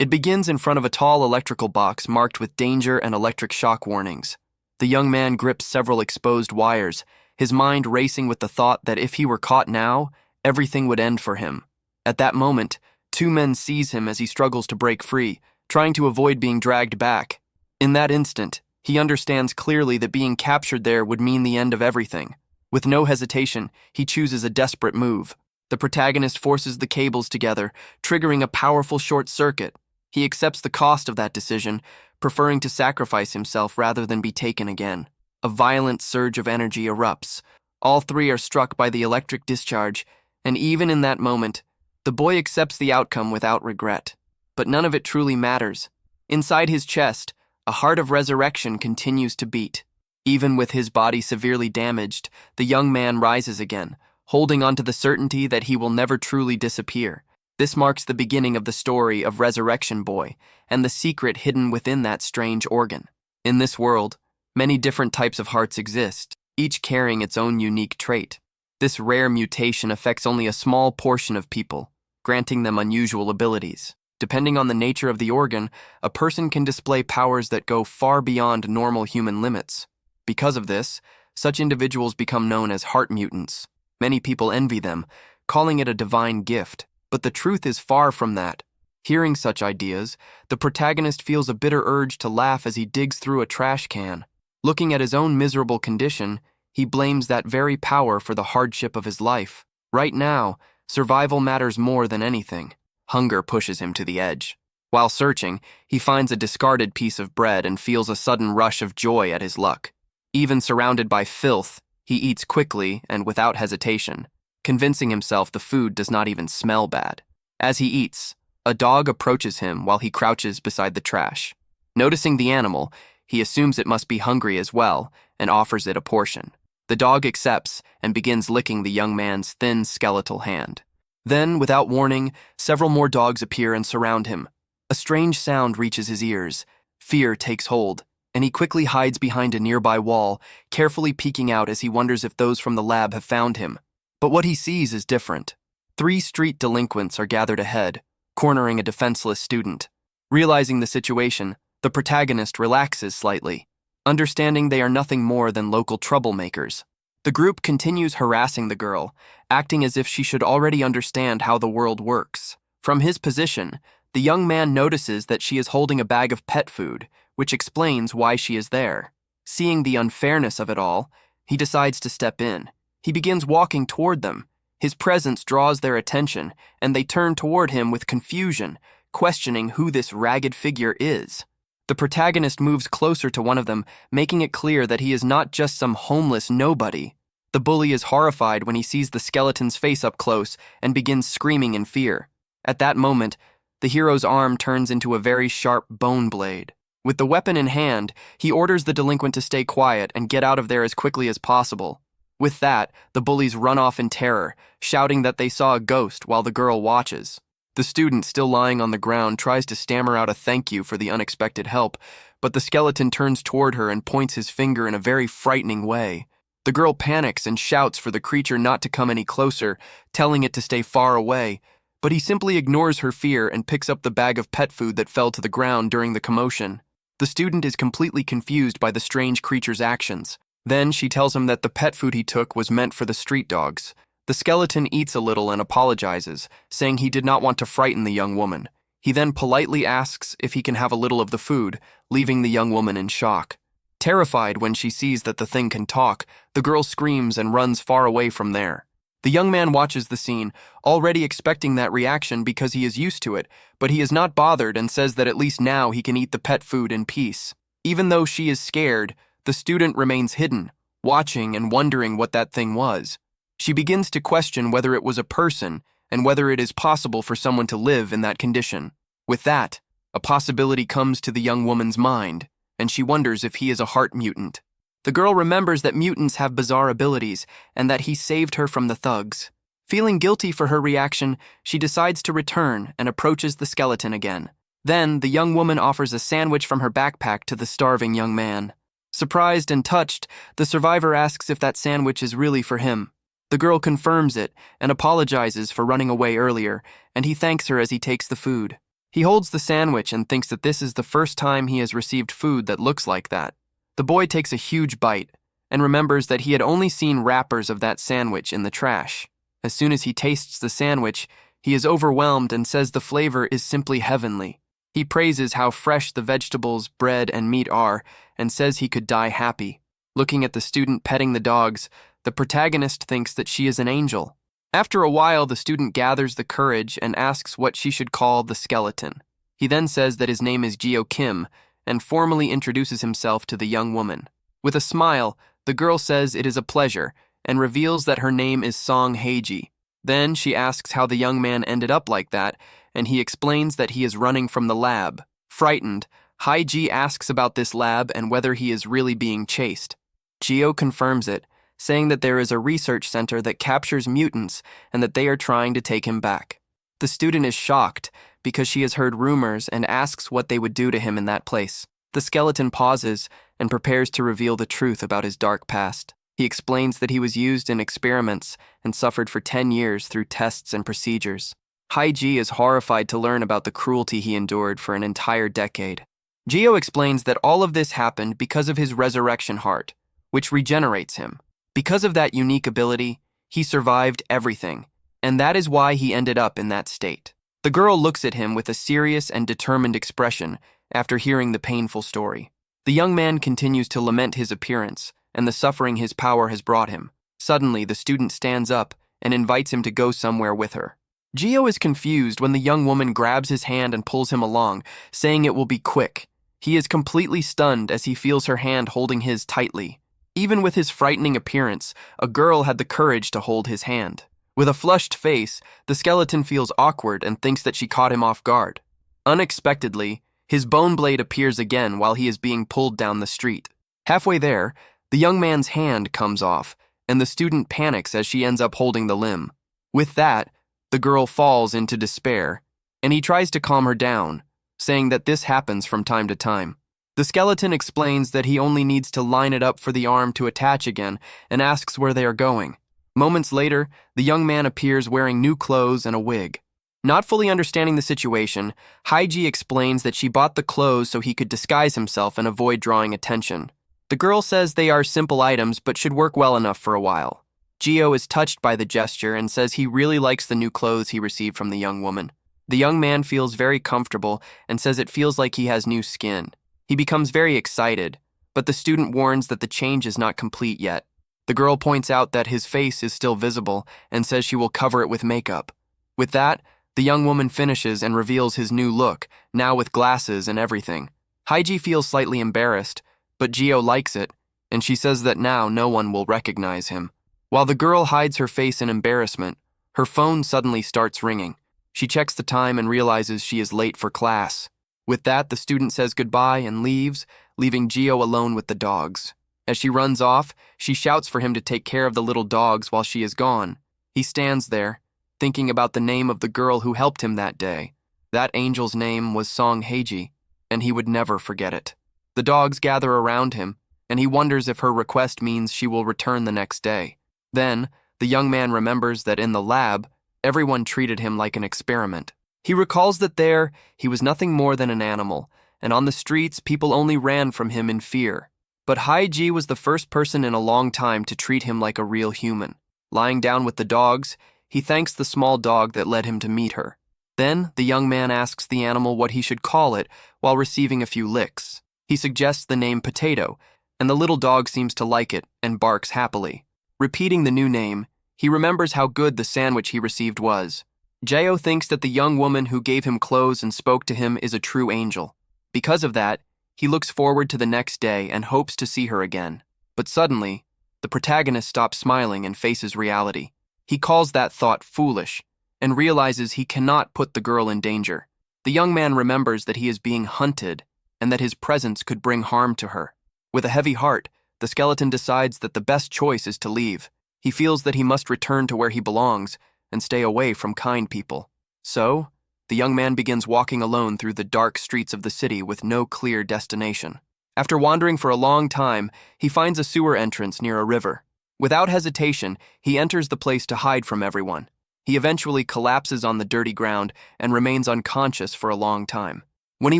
It begins in front of a tall electrical box marked with danger and electric shock warnings. The young man grips several exposed wires, his mind racing with the thought that if he were caught now, everything would end for him. At that moment, two men seize him as he struggles to break free, trying to avoid being dragged back. In that instant, he understands clearly that being captured there would mean the end of everything. With no hesitation, he chooses a desperate move. The protagonist forces the cables together, triggering a powerful short circuit. He accepts the cost of that decision, preferring to sacrifice himself rather than be taken again. A violent surge of energy erupts. All three are struck by the electric discharge, and even in that moment, the boy accepts the outcome without regret. But none of it truly matters. Inside his chest, a heart of resurrection continues to beat. Even with his body severely damaged, the young man rises again, holding on to the certainty that he will never truly disappear. This marks the beginning of the story of Resurrection Boy and the secret hidden within that strange organ. In this world, many different types of hearts exist, each carrying its own unique trait. This rare mutation affects only a small portion of people, granting them unusual abilities. Depending on the nature of the organ, a person can display powers that go far beyond normal human limits. Because of this, such individuals become known as heart mutants. Many people envy them, calling it a divine gift. But the truth is far from that. Hearing such ideas, the protagonist feels a bitter urge to laugh as he digs through a trash can. Looking at his own miserable condition, he blames that very power for the hardship of his life. Right now, survival matters more than anything. Hunger pushes him to the edge. While searching, he finds a discarded piece of bread and feels a sudden rush of joy at his luck. Even surrounded by filth, he eats quickly and without hesitation, convincing himself the food does not even smell bad. As he eats, a dog approaches him while he crouches beside the trash. Noticing the animal, he assumes it must be hungry as well and offers it a portion. The dog accepts and begins licking the young man's thin skeletal hand. Then, without warning, several more dogs appear and surround him. A strange sound reaches his ears. Fear takes hold, and he quickly hides behind a nearby wall, carefully peeking out as he wonders if those from the lab have found him. But what he sees is different. 3 street delinquents are gathered ahead, cornering a defenseless student. Realizing the situation, the protagonist relaxes slightly, understanding they are nothing more than local troublemakers. The group continues harassing the girl, acting as if she should already understand how the world works. From his position, the young man notices that she is holding a bag of pet food, which explains why she is there. Seeing the unfairness of it all, he decides to step in. He begins walking toward them. His presence draws their attention, and they turn toward him with confusion, questioning who this ragged figure is. The protagonist moves closer to one of them, making it clear that he is not just some homeless nobody. The bully is horrified when he sees the skeleton's face up close and begins screaming in fear. At that moment, the hero's arm turns into a very sharp bone blade. With the weapon in hand, he orders the delinquent to stay quiet and get out of there as quickly as possible. With that, the bullies run off in terror, shouting that they saw a ghost while the girl watches. The student, still lying on the ground, tries to stammer out a thank you for the unexpected help, but the skeleton turns toward her and points his finger in a very frightening way. The girl panics and shouts for the creature not to come any closer, telling it to stay far away, but he simply ignores her fear and picks up the bag of pet food that fell to the ground during the commotion. The student is completely confused by the strange creature's actions. Then she tells him that the pet food he took was meant for the street dogs. The skeleton eats a little and apologizes, saying he did not want to frighten the young woman. He then politely asks if he can have a little of the food, leaving the young woman in shock. Terrified when she sees that the thing can talk, the girl screams and runs far away from there. The young man watches the scene, already expecting that reaction because he is used to it, but he is not bothered and says that at least now he can eat the pet food in peace. Even though she is scared, the student remains hidden, watching and wondering what that thing was. She begins to question whether it was a person and whether it is possible for someone to live in that condition. With that, a possibility comes to the young woman's mind, and she wonders if he is a heart mutant. The girl remembers that mutants have bizarre abilities and that he saved her from the thugs. Feeling guilty for her reaction, she decides to return and approaches the skeleton again. Then, the young woman offers a sandwich from her backpack to the starving young man. Surprised and touched, the survivor asks if that sandwich is really for him. The girl confirms it and apologizes for running away earlier, and he thanks her as he takes the food. He holds the sandwich and thinks that this is the first time he has received food that looks like that. The boy takes a huge bite and remembers that he had only seen wrappers of that sandwich in the trash. As soon as he tastes the sandwich, he is overwhelmed and says the flavor is simply heavenly. He praises how fresh the vegetables, bread, and meat are and says he could die happy. Looking at the student petting the dogs, the protagonist thinks that she is an angel. After a while, the student gathers the courage and asks what she should call the skeleton. He then says that his name is Gio Kim and formally introduces himself to the young woman. With a smile, the girl says it is a pleasure and reveals that her name is Song Heiji. Then she asks how the young man ended up like that, and he explains that he is running from the lab. Frightened, Heiji asks about this lab and whether he is really being chased. Gio confirms it, saying that there is a research center that captures mutants and that they are trying to take him back. The student is shocked because she has heard rumors and asks what they would do to him in that place. The skeleton pauses and prepares to reveal the truth about his dark past. He explains that he was used in experiments and suffered for 10 years through tests and procedures. Heiji is horrified to learn about the cruelty he endured for an entire decade. Gio explains that all of this happened because of his resurrection heart, which regenerates him. Because of that unique ability, he survived everything, and that is why he ended up in that state. The girl looks at him with a serious and determined expression after hearing the painful story. The young man continues to lament his appearance and the suffering his power has brought him. Suddenly, the student stands up and invites him to go somewhere with her. Gio is confused when the young woman grabs his hand and pulls him along, saying it will be quick. He is completely stunned as he feels her hand holding his tightly. Even with his frightening appearance, a girl had the courage to hold his hand. With a flushed face, the skeleton feels awkward and thinks that she caught him off guard. Unexpectedly, his bone blade appears again while he is being pulled down the street. Halfway there, the young man's hand comes off, and the student panics as she ends up holding the limb. With that, the girl falls into despair, and he tries to calm her down, saying that this happens from time to time. The skeleton explains that he only needs to line it up for the arm to attach again and asks where they are going. Moments later, the young man appears wearing new clothes and a wig. Not fully understanding the situation, Heiji explains that she bought the clothes so he could disguise himself and avoid drawing attention. The girl says they are simple items but should work well enough for a while. Gio is touched by the gesture and says he really likes the new clothes he received from the young woman. The young man feels very comfortable and says it feels like he has new skin. He becomes very excited, but the student warns that the change is not complete yet. The girl points out that his face is still visible and says she will cover it with makeup. With that, the young woman finishes and reveals his new look, now with glasses and everything. Heiji feels slightly embarrassed, but Gio likes it, and she says that now no one will recognize him. While the girl hides her face in embarrassment, her phone suddenly starts ringing. She checks the time and realizes she is late for class. With that, the student says goodbye and leaves, leaving Gio alone with the dogs. As she runs off, she shouts for him to take care of the little dogs while she is gone. He stands there, thinking about the name of the girl who helped him that day. That angel's name was Song Heiji, and he would never forget it. The dogs gather around him, and he wonders if her request means she will return the next day. Then, the young man remembers that in the lab, everyone treated him like an experiment. He recalls that there, he was nothing more than an animal, and on the streets, people only ran from him in fear. But Heiji was the first person in a long time to treat him like a real human. Lying down with the dogs, he thanks the small dog that led him to meet her. Then, the young man asks the animal what he should call it while receiving a few licks. He suggests the name Potato, and the little dog seems to like it and barks happily. Repeating the new name, he remembers how good the sandwich he received was. Gio thinks that the young woman who gave him clothes and spoke to him is a true angel. Because of that, he looks forward to the next day and hopes to see her again. But suddenly, the protagonist stops smiling and faces reality. He calls that thought foolish and realizes he cannot put the girl in danger. The young man remembers that he is being hunted and that his presence could bring harm to her. With a heavy heart, the skeleton decides that the best choice is to leave. He feels that he must return to where he belongs and stay away from kind people. So, the young man begins walking alone through the dark streets of the city with no clear destination. After wandering for a long time, he finds a sewer entrance near a river. Without hesitation, he enters the place to hide from everyone. He eventually collapses on the dirty ground and remains unconscious for a long time. When he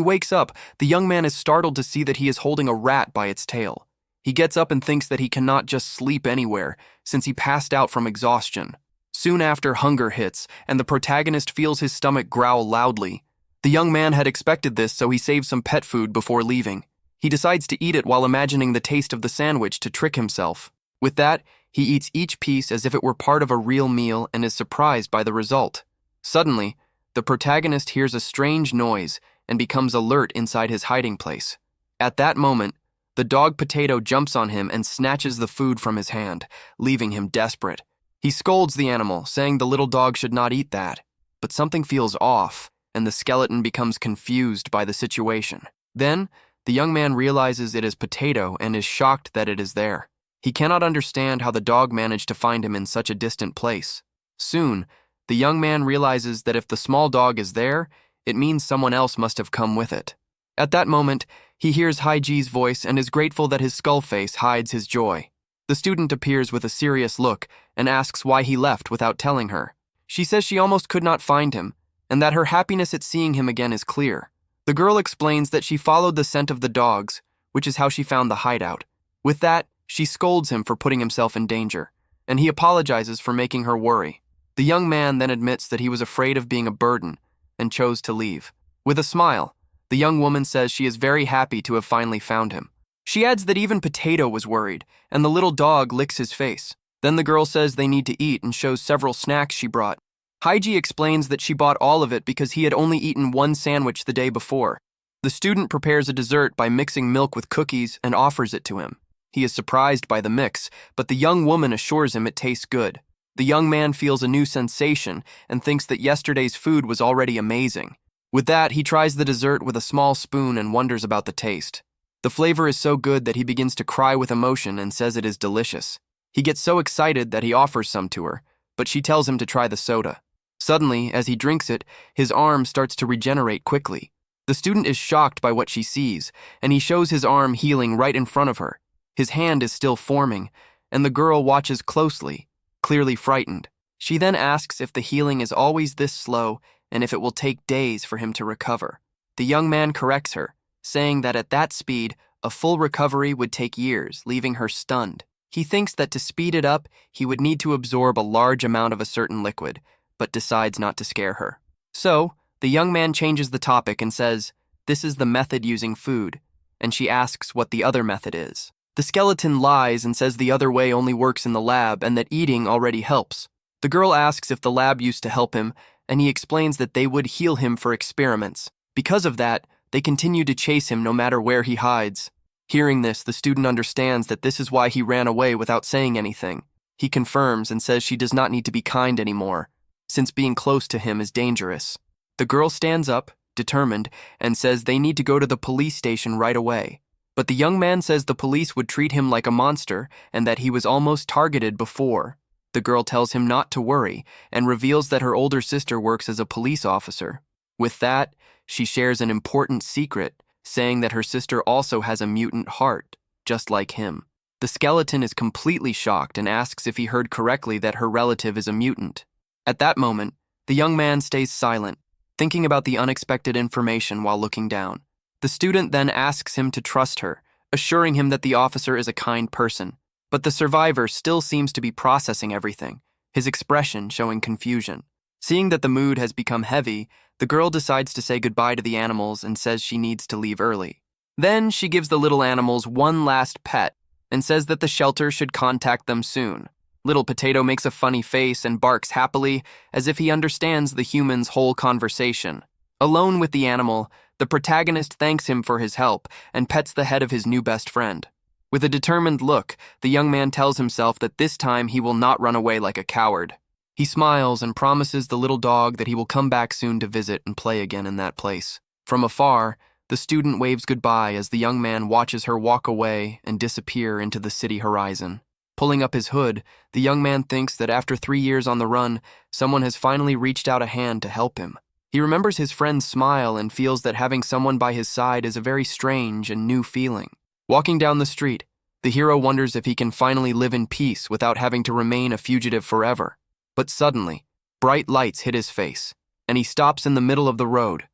wakes up, the young man is startled to see that he is holding a rat by its tail. He gets up and thinks that he cannot just sleep anywhere, since he passed out from exhaustion. Soon after, hunger hits, and the protagonist feels his stomach growl loudly. The young man had expected this, so he saves some pet food before leaving. He decides to eat it while imagining the taste of the sandwich to trick himself. With that, he eats each piece as if it were part of a real meal and is surprised by the result. Suddenly, the protagonist hears a strange noise and becomes alert inside his hiding place. At that moment, the dog Potato jumps on him and snatches the food from his hand, leaving him desperate. He scolds the animal, saying the little dog should not eat that. But something feels off, and the skeleton becomes confused by the situation. Then, the young man realizes it is Potato and is shocked that it is there. He cannot understand how the dog managed to find him in such a distant place. Soon, the young man realizes that if the small dog is there, it means someone else must have come with it. At that moment, he hears Haiji's voice and is grateful that his skull face hides his joy. The student appears with a serious look and asks why he left without telling her. She says she almost could not find him, and that her happiness at seeing him again is clear. The girl explains that she followed the scent of the dogs, which is how she found the hideout. With that, she scolds him for putting himself in danger, and he apologizes for making her worry. The young man then admits that he was afraid of being a burden and chose to leave. With a smile, the young woman says she is very happy to have finally found him. She adds that even Potato was worried, and the little dog licks his face. Then the girl says they need to eat and shows several snacks she brought. Haiji explains that she bought all of it because he had only eaten one sandwich the day before. The student prepares a dessert by mixing milk with cookies and offers it to him. He is surprised by the mix, but the young woman assures him it tastes good. The young man feels a new sensation and thinks that yesterday's food was already amazing. With that, he tries the dessert with a small spoon and wonders about the taste. The flavor is so good that he begins to cry with emotion and says it is delicious. He gets so excited that he offers some to her, but she tells him to try the soda. Suddenly, as he drinks it, his arm starts to regenerate quickly. The student is shocked by what she sees, and he shows his arm healing right in front of her. His hand is still forming, and the girl watches closely, clearly frightened. She then asks if the healing is always this slow and if it will take days for him to recover. The young man corrects her, saying that at that speed, a full recovery would take years, leaving her stunned. He thinks that to speed it up, he would need to absorb a large amount of a certain liquid, but decides not to scare her. So, the young man changes the topic and says, "This is the method using food," and she asks what the other method is. The skeleton lies and says the other way only works in the lab and that eating already helps. The girl asks if the lab used to help him, and he explains that they would heal him for experiments. Because of that, they continue to chase him no matter where he hides. Hearing this, the student understands that this is why he ran away without saying anything. He confirms and says she does not need to be kind anymore, since being close to him is dangerous. The girl stands up, determined, and says they need to go to the police station right away. But the young man says the police would treat him like a monster and that he was almost targeted before. The girl tells him not to worry and reveals that her older sister works as a police officer. With that, she shares an important secret, saying that her sister also has a mutant heart, just like him. The skeleton is completely shocked and asks if he heard correctly that her relative is a mutant. At that moment, the young man stays silent, thinking about the unexpected information while looking down. The student then asks him to trust her, assuring him that the officer is a kind person. But the survivor still seems to be processing everything, his expression showing confusion. Seeing that the mood has become heavy, the girl decides to say goodbye to the animals and says she needs to leave early. Then she gives the little animals one last pet and says that the shelter should contact them soon. Little Potato makes a funny face and barks happily as if he understands the human's whole conversation. Alone with the animal, the protagonist thanks him for his help and pets the head of his new best friend. With a determined look, the young man tells himself that this time he will not run away like a coward. He smiles and promises the little dog that he will come back soon to visit and play again in that place. From afar, the student waves goodbye as the young man watches her walk away and disappear into the city horizon. Pulling up his hood, the young man thinks that after 3 years on the run, someone has finally reached out a hand to help him. He remembers his friend's smile and feels that having someone by his side is a very strange and new feeling. Walking down the street, the hero wonders if he can finally live in peace without having to remain a fugitive forever. But suddenly, Bright lights hit his face, and he stops in the middle of the road.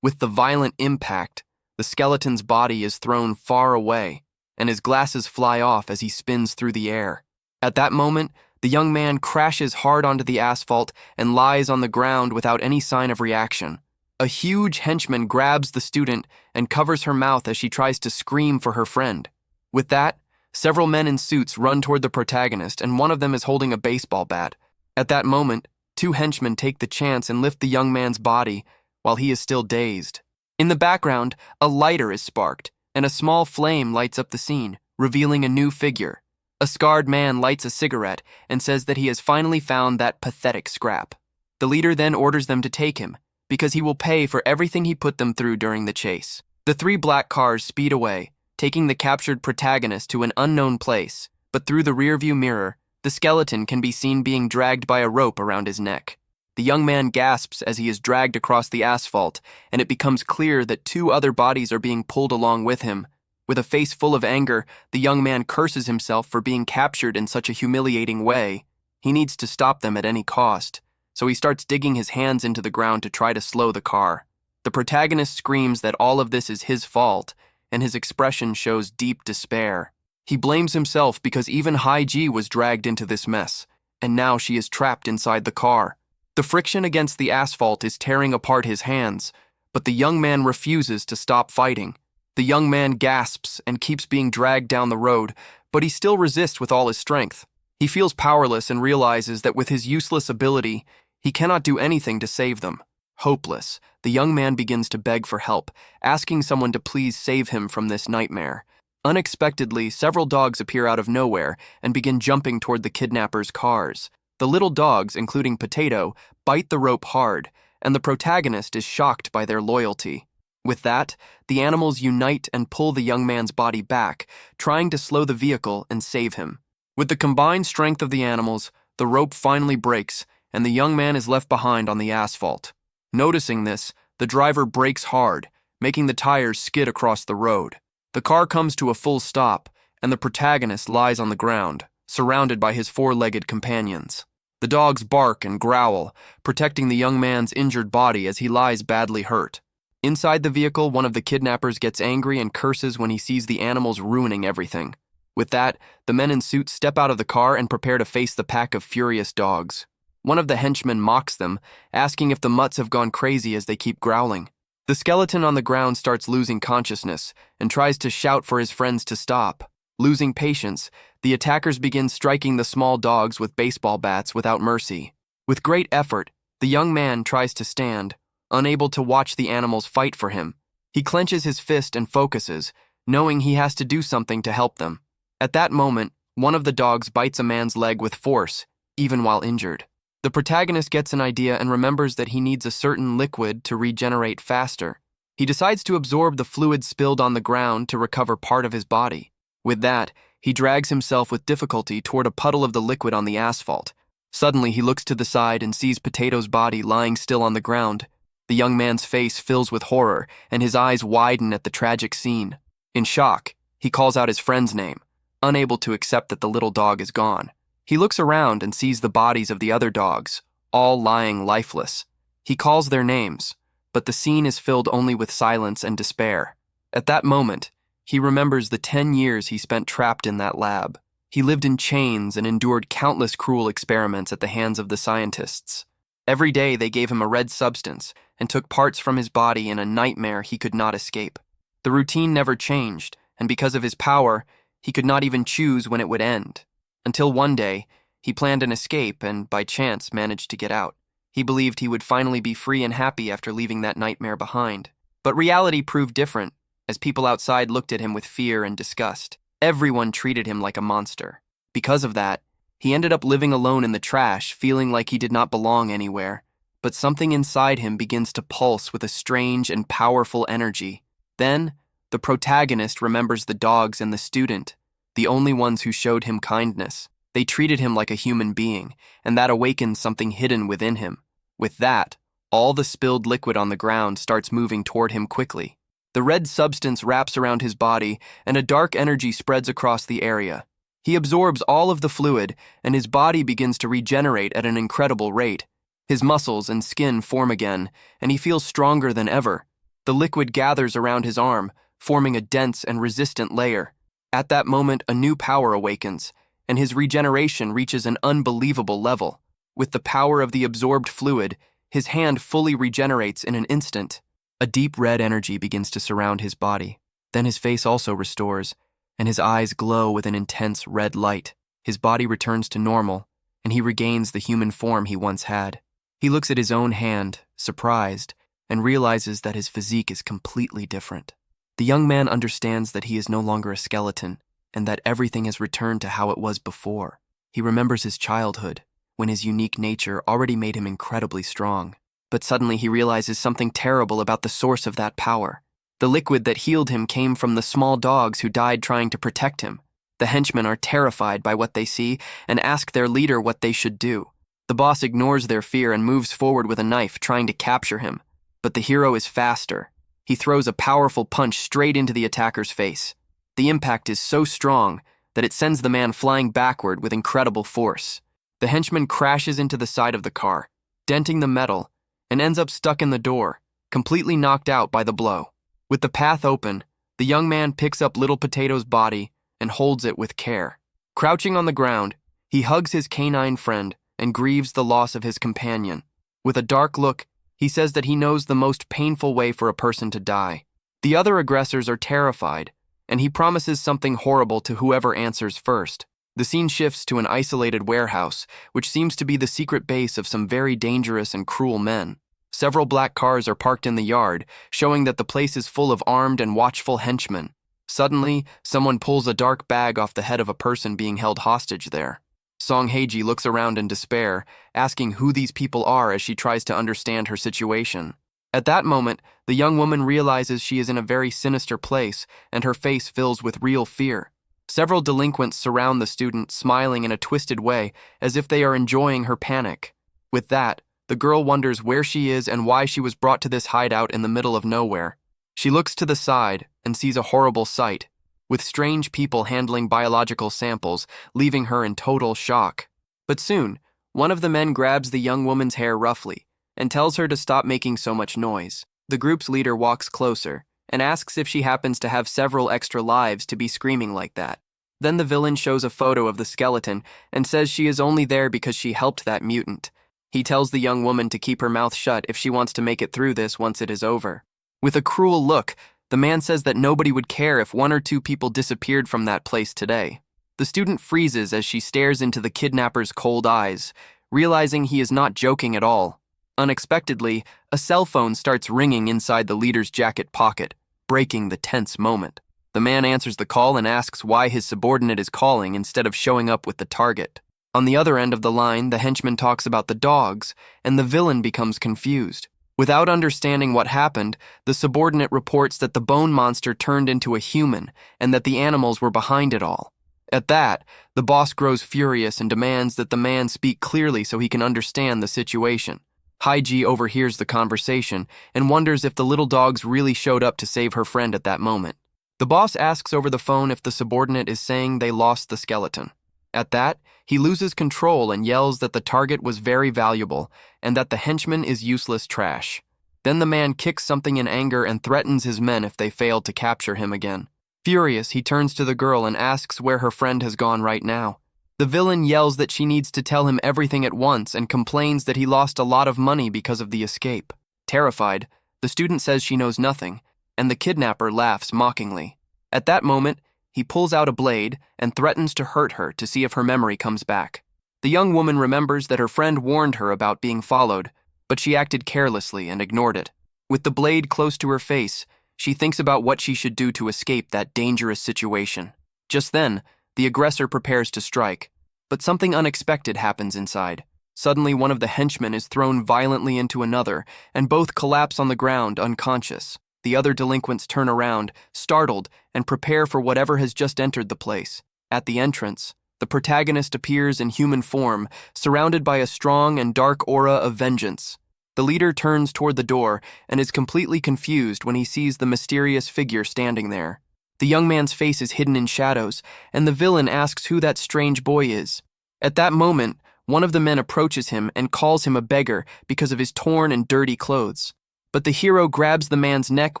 With the violent impact, the skeleton's body is thrown far away, and his glasses fly off as he spins through the air. At that moment, the young man crashes hard onto the asphalt and lies on the ground without any sign of reaction. A huge henchman grabs the student and covers her mouth as she tries to scream for her friend. With that, several men in suits run toward the protagonist, and one of them is holding a baseball bat. At that moment, two henchmen take the chance and lift the young man's body while he is still dazed. In the background, a lighter is sparked, and a small flame lights up the scene, revealing a new figure. A scarred man lights a cigarette and says that he has finally found that pathetic scrap. The leader then orders them to take him, because he will pay for everything he put them through during the chase. The three black cars speed away, taking the captured protagonist to an unknown place, but through the rearview mirror, the skeleton can be seen being dragged by a rope around his neck. The young man gasps as he is dragged across the asphalt, and it becomes clear that two other bodies are being pulled along with him. With a face full of anger, the young man curses himself for being captured in such a humiliating way. He needs to stop them at any cost, so he starts digging his hands into the ground to try to slow the car. The protagonist screams that all of this is his fault, and his expression shows deep despair. He blames himself because even High G was dragged into this mess, and now she is trapped inside the car. The friction against the asphalt is tearing apart his hands, but the young man refuses to stop fighting. The young man gasps and keeps being dragged down the road, but he still resists with all his strength. He feels powerless and realizes that with his useless ability, he cannot do anything to save them. Hopeless, the young man begins to beg for help, asking someone to please save him from this nightmare. Unexpectedly, several dogs appear out of nowhere and begin jumping toward the kidnappers' cars. The little dogs, including Potato, bite the rope hard, and the protagonist is shocked by their loyalty. With that, the animals unite and pull the young man's body back, trying to slow the vehicle and save him. With the combined strength of the animals, the rope finally breaks, and the young man is left behind on the asphalt. Noticing this, the driver brakes hard, making the tires skid across the road. The car comes to a full stop, and the protagonist lies on the ground, surrounded by his four-legged companions. The dogs bark and growl, protecting the young man's injured body as he lies badly hurt. Inside the vehicle, one of the kidnappers gets angry and curses when he sees the animals ruining everything. With that, the men in suits step out of the car and prepare to face the pack of furious dogs. One of the henchmen mocks them, asking if the mutts have gone crazy as they keep growling. The skeleton on the ground starts losing consciousness and tries to shout for his friends to stop. Losing patience, the attackers begin striking the small dogs with baseball bats without mercy. With great effort, the young man tries to stand, unable to watch the animals fight for him. He clenches his fist and focuses, knowing he has to do something to help them. At that moment, one of the dogs bites a man's leg with force, even while injured. The protagonist gets an idea and remembers that he needs a certain liquid to regenerate faster. He decides to absorb the fluid spilled on the ground to recover part of his body. With that, he drags himself with difficulty toward a puddle of the liquid on the asphalt. Suddenly, he looks to the side and sees Potato's body lying still on the ground. The young man's face fills with horror, and his eyes widen at the tragic scene. In shock, he calls out his friend's name, unable to accept that the little dog is gone. He looks around and sees the bodies of the other dogs, all lying lifeless. He calls their names, but the scene is filled only with silence and despair. At that moment, he remembers the 10 years he spent trapped in that lab. He lived in chains and endured countless cruel experiments at the hands of the scientists. Every day they gave him a red substance and took parts from his body in a nightmare he could not escape. The routine never changed, and because of his power, he could not even choose when it would end. Until one day, he planned an escape and, by chance, managed to get out. He believed he would finally be free and happy after leaving that nightmare behind. But reality proved different, as people outside looked at him with fear and disgust. Everyone treated him like a monster. Because of that, he ended up living alone in the trash, feeling like he did not belong anywhere. But something inside him begins to pulse with a strange and powerful energy. Then, the protagonist remembers the dogs and the student, the only ones who showed him kindness. They treated him like a human being, and that awakens something hidden within him. With that, all the spilled liquid on the ground starts moving toward him quickly. The red substance wraps around his body, and a dark energy spreads across the area. He absorbs all of the fluid, and his body begins to regenerate at an incredible rate. His muscles and skin form again, and he feels stronger than ever. The liquid gathers around his arm, forming a dense and resistant layer. At that moment, a new power awakens, and his regeneration reaches an unbelievable level. With the power of the absorbed fluid, his hand fully regenerates in an instant. A deep red energy begins to surround his body. Then his face also restores, and his eyes glow with an intense red light. His body returns to normal, and he regains the human form he once had. He looks at his own hand, surprised, and realizes that his physique is completely different. The young man understands that he is no longer a skeleton, and that everything has returned to how it was before. He remembers his childhood, when his unique nature already made him incredibly strong. But suddenly he realizes something terrible about the source of that power. The liquid that healed him came from the small dogs who died trying to protect him. The henchmen are terrified by what they see and ask their leader what they should do. The boss ignores their fear and moves forward with a knife, trying to capture him. But the hero is faster. He throws a powerful punch straight into the attacker's face. The impact is so strong that it sends the man flying backward with incredible force. The henchman crashes into the side of the car, denting the metal, and ends up stuck in the door, completely knocked out by the blow. With the path open, the young man picks up Little Potato's body and holds it with care. Crouching on the ground, he hugs his canine friend and grieves the loss of his companion. With a dark look, he says that he knows the most painful way for a person to die. The other aggressors are terrified, and he promises something horrible to whoever answers first. The scene shifts to an isolated warehouse, which seems to be the secret base of some very dangerous and cruel men. Several black cars are parked in the yard, showing that the place is full of armed and watchful henchmen. Suddenly, someone pulls a dark bag off the head of a person being held hostage there. Song Hae-ji looks around in despair, asking who these people are as she tries to understand her situation. At that moment, the young woman realizes she is in a very sinister place, and her face fills with real fear. Several delinquents surround the student, smiling in a twisted way, as if they are enjoying her panic. With that, the girl wonders where she is and why she was brought to this hideout in the middle of nowhere. She looks to the side and sees a horrible sight, with strange people handling biological samples, leaving her in total shock. But soon, one of the men grabs the young woman's hair roughly and tells her to stop making so much noise. The group's leader walks closer and asks if she happens to have several extra lives to be screaming like that. Then the villain shows a photo of the skeleton and says she is only there because she helped that mutant. He tells the young woman to keep her mouth shut if she wants to make it through this once it is over. With a cruel look, the man says that nobody would care if 1 or 2 people disappeared from that place today. The student freezes as she stares into the kidnapper's cold eyes, realizing he is not joking at all. Unexpectedly, a cell phone starts ringing inside the leader's jacket pocket, breaking the tense moment. The man answers the call and asks why his subordinate is calling instead of showing up with the target. On the other end of the line, the henchman talks about the dogs, and the villain becomes confused. Without understanding what happened, the subordinate reports that the bone monster turned into a human and that the animals were behind it all. At that, the boss grows furious and demands that the man speak clearly so he can understand the situation. Hae-ji overhears the conversation and wonders if the little dogs really showed up to save her friend at that moment. The boss asks over the phone if the subordinate is saying they lost the skeleton. At that, he loses control and yells that the target was very valuable and that the henchman is useless trash. Then the man kicks something in anger and threatens his men if they fail to capture him again. Furious, he turns to the girl and asks where her friend has gone right now. The villain yells that she needs to tell him everything at once and complains that he lost a lot of money because of the escape. Terrified, the student says she knows nothing, and the kidnapper laughs mockingly. At that moment, he pulls out a blade and threatens to hurt her to see if her memory comes back. The young woman remembers that her friend warned her about being followed, but she acted carelessly and ignored it. With the blade close to her face, she thinks about what she should do to escape that dangerous situation. Just then, the aggressor prepares to strike, but something unexpected happens inside. Suddenly, one of the henchmen is thrown violently into another, and both collapse on the ground unconscious. The other delinquents turn around, startled, and prepare for whatever has just entered the place. At the entrance, the protagonist appears in human form, surrounded by a strong and dark aura of vengeance. The leader turns toward the door and is completely confused when he sees the mysterious figure standing there. The young man's face is hidden in shadows, and the villain asks who that strange boy is. At that moment, One of the men approaches him and calls him a beggar because of his torn and dirty clothes. But the hero grabs the man's neck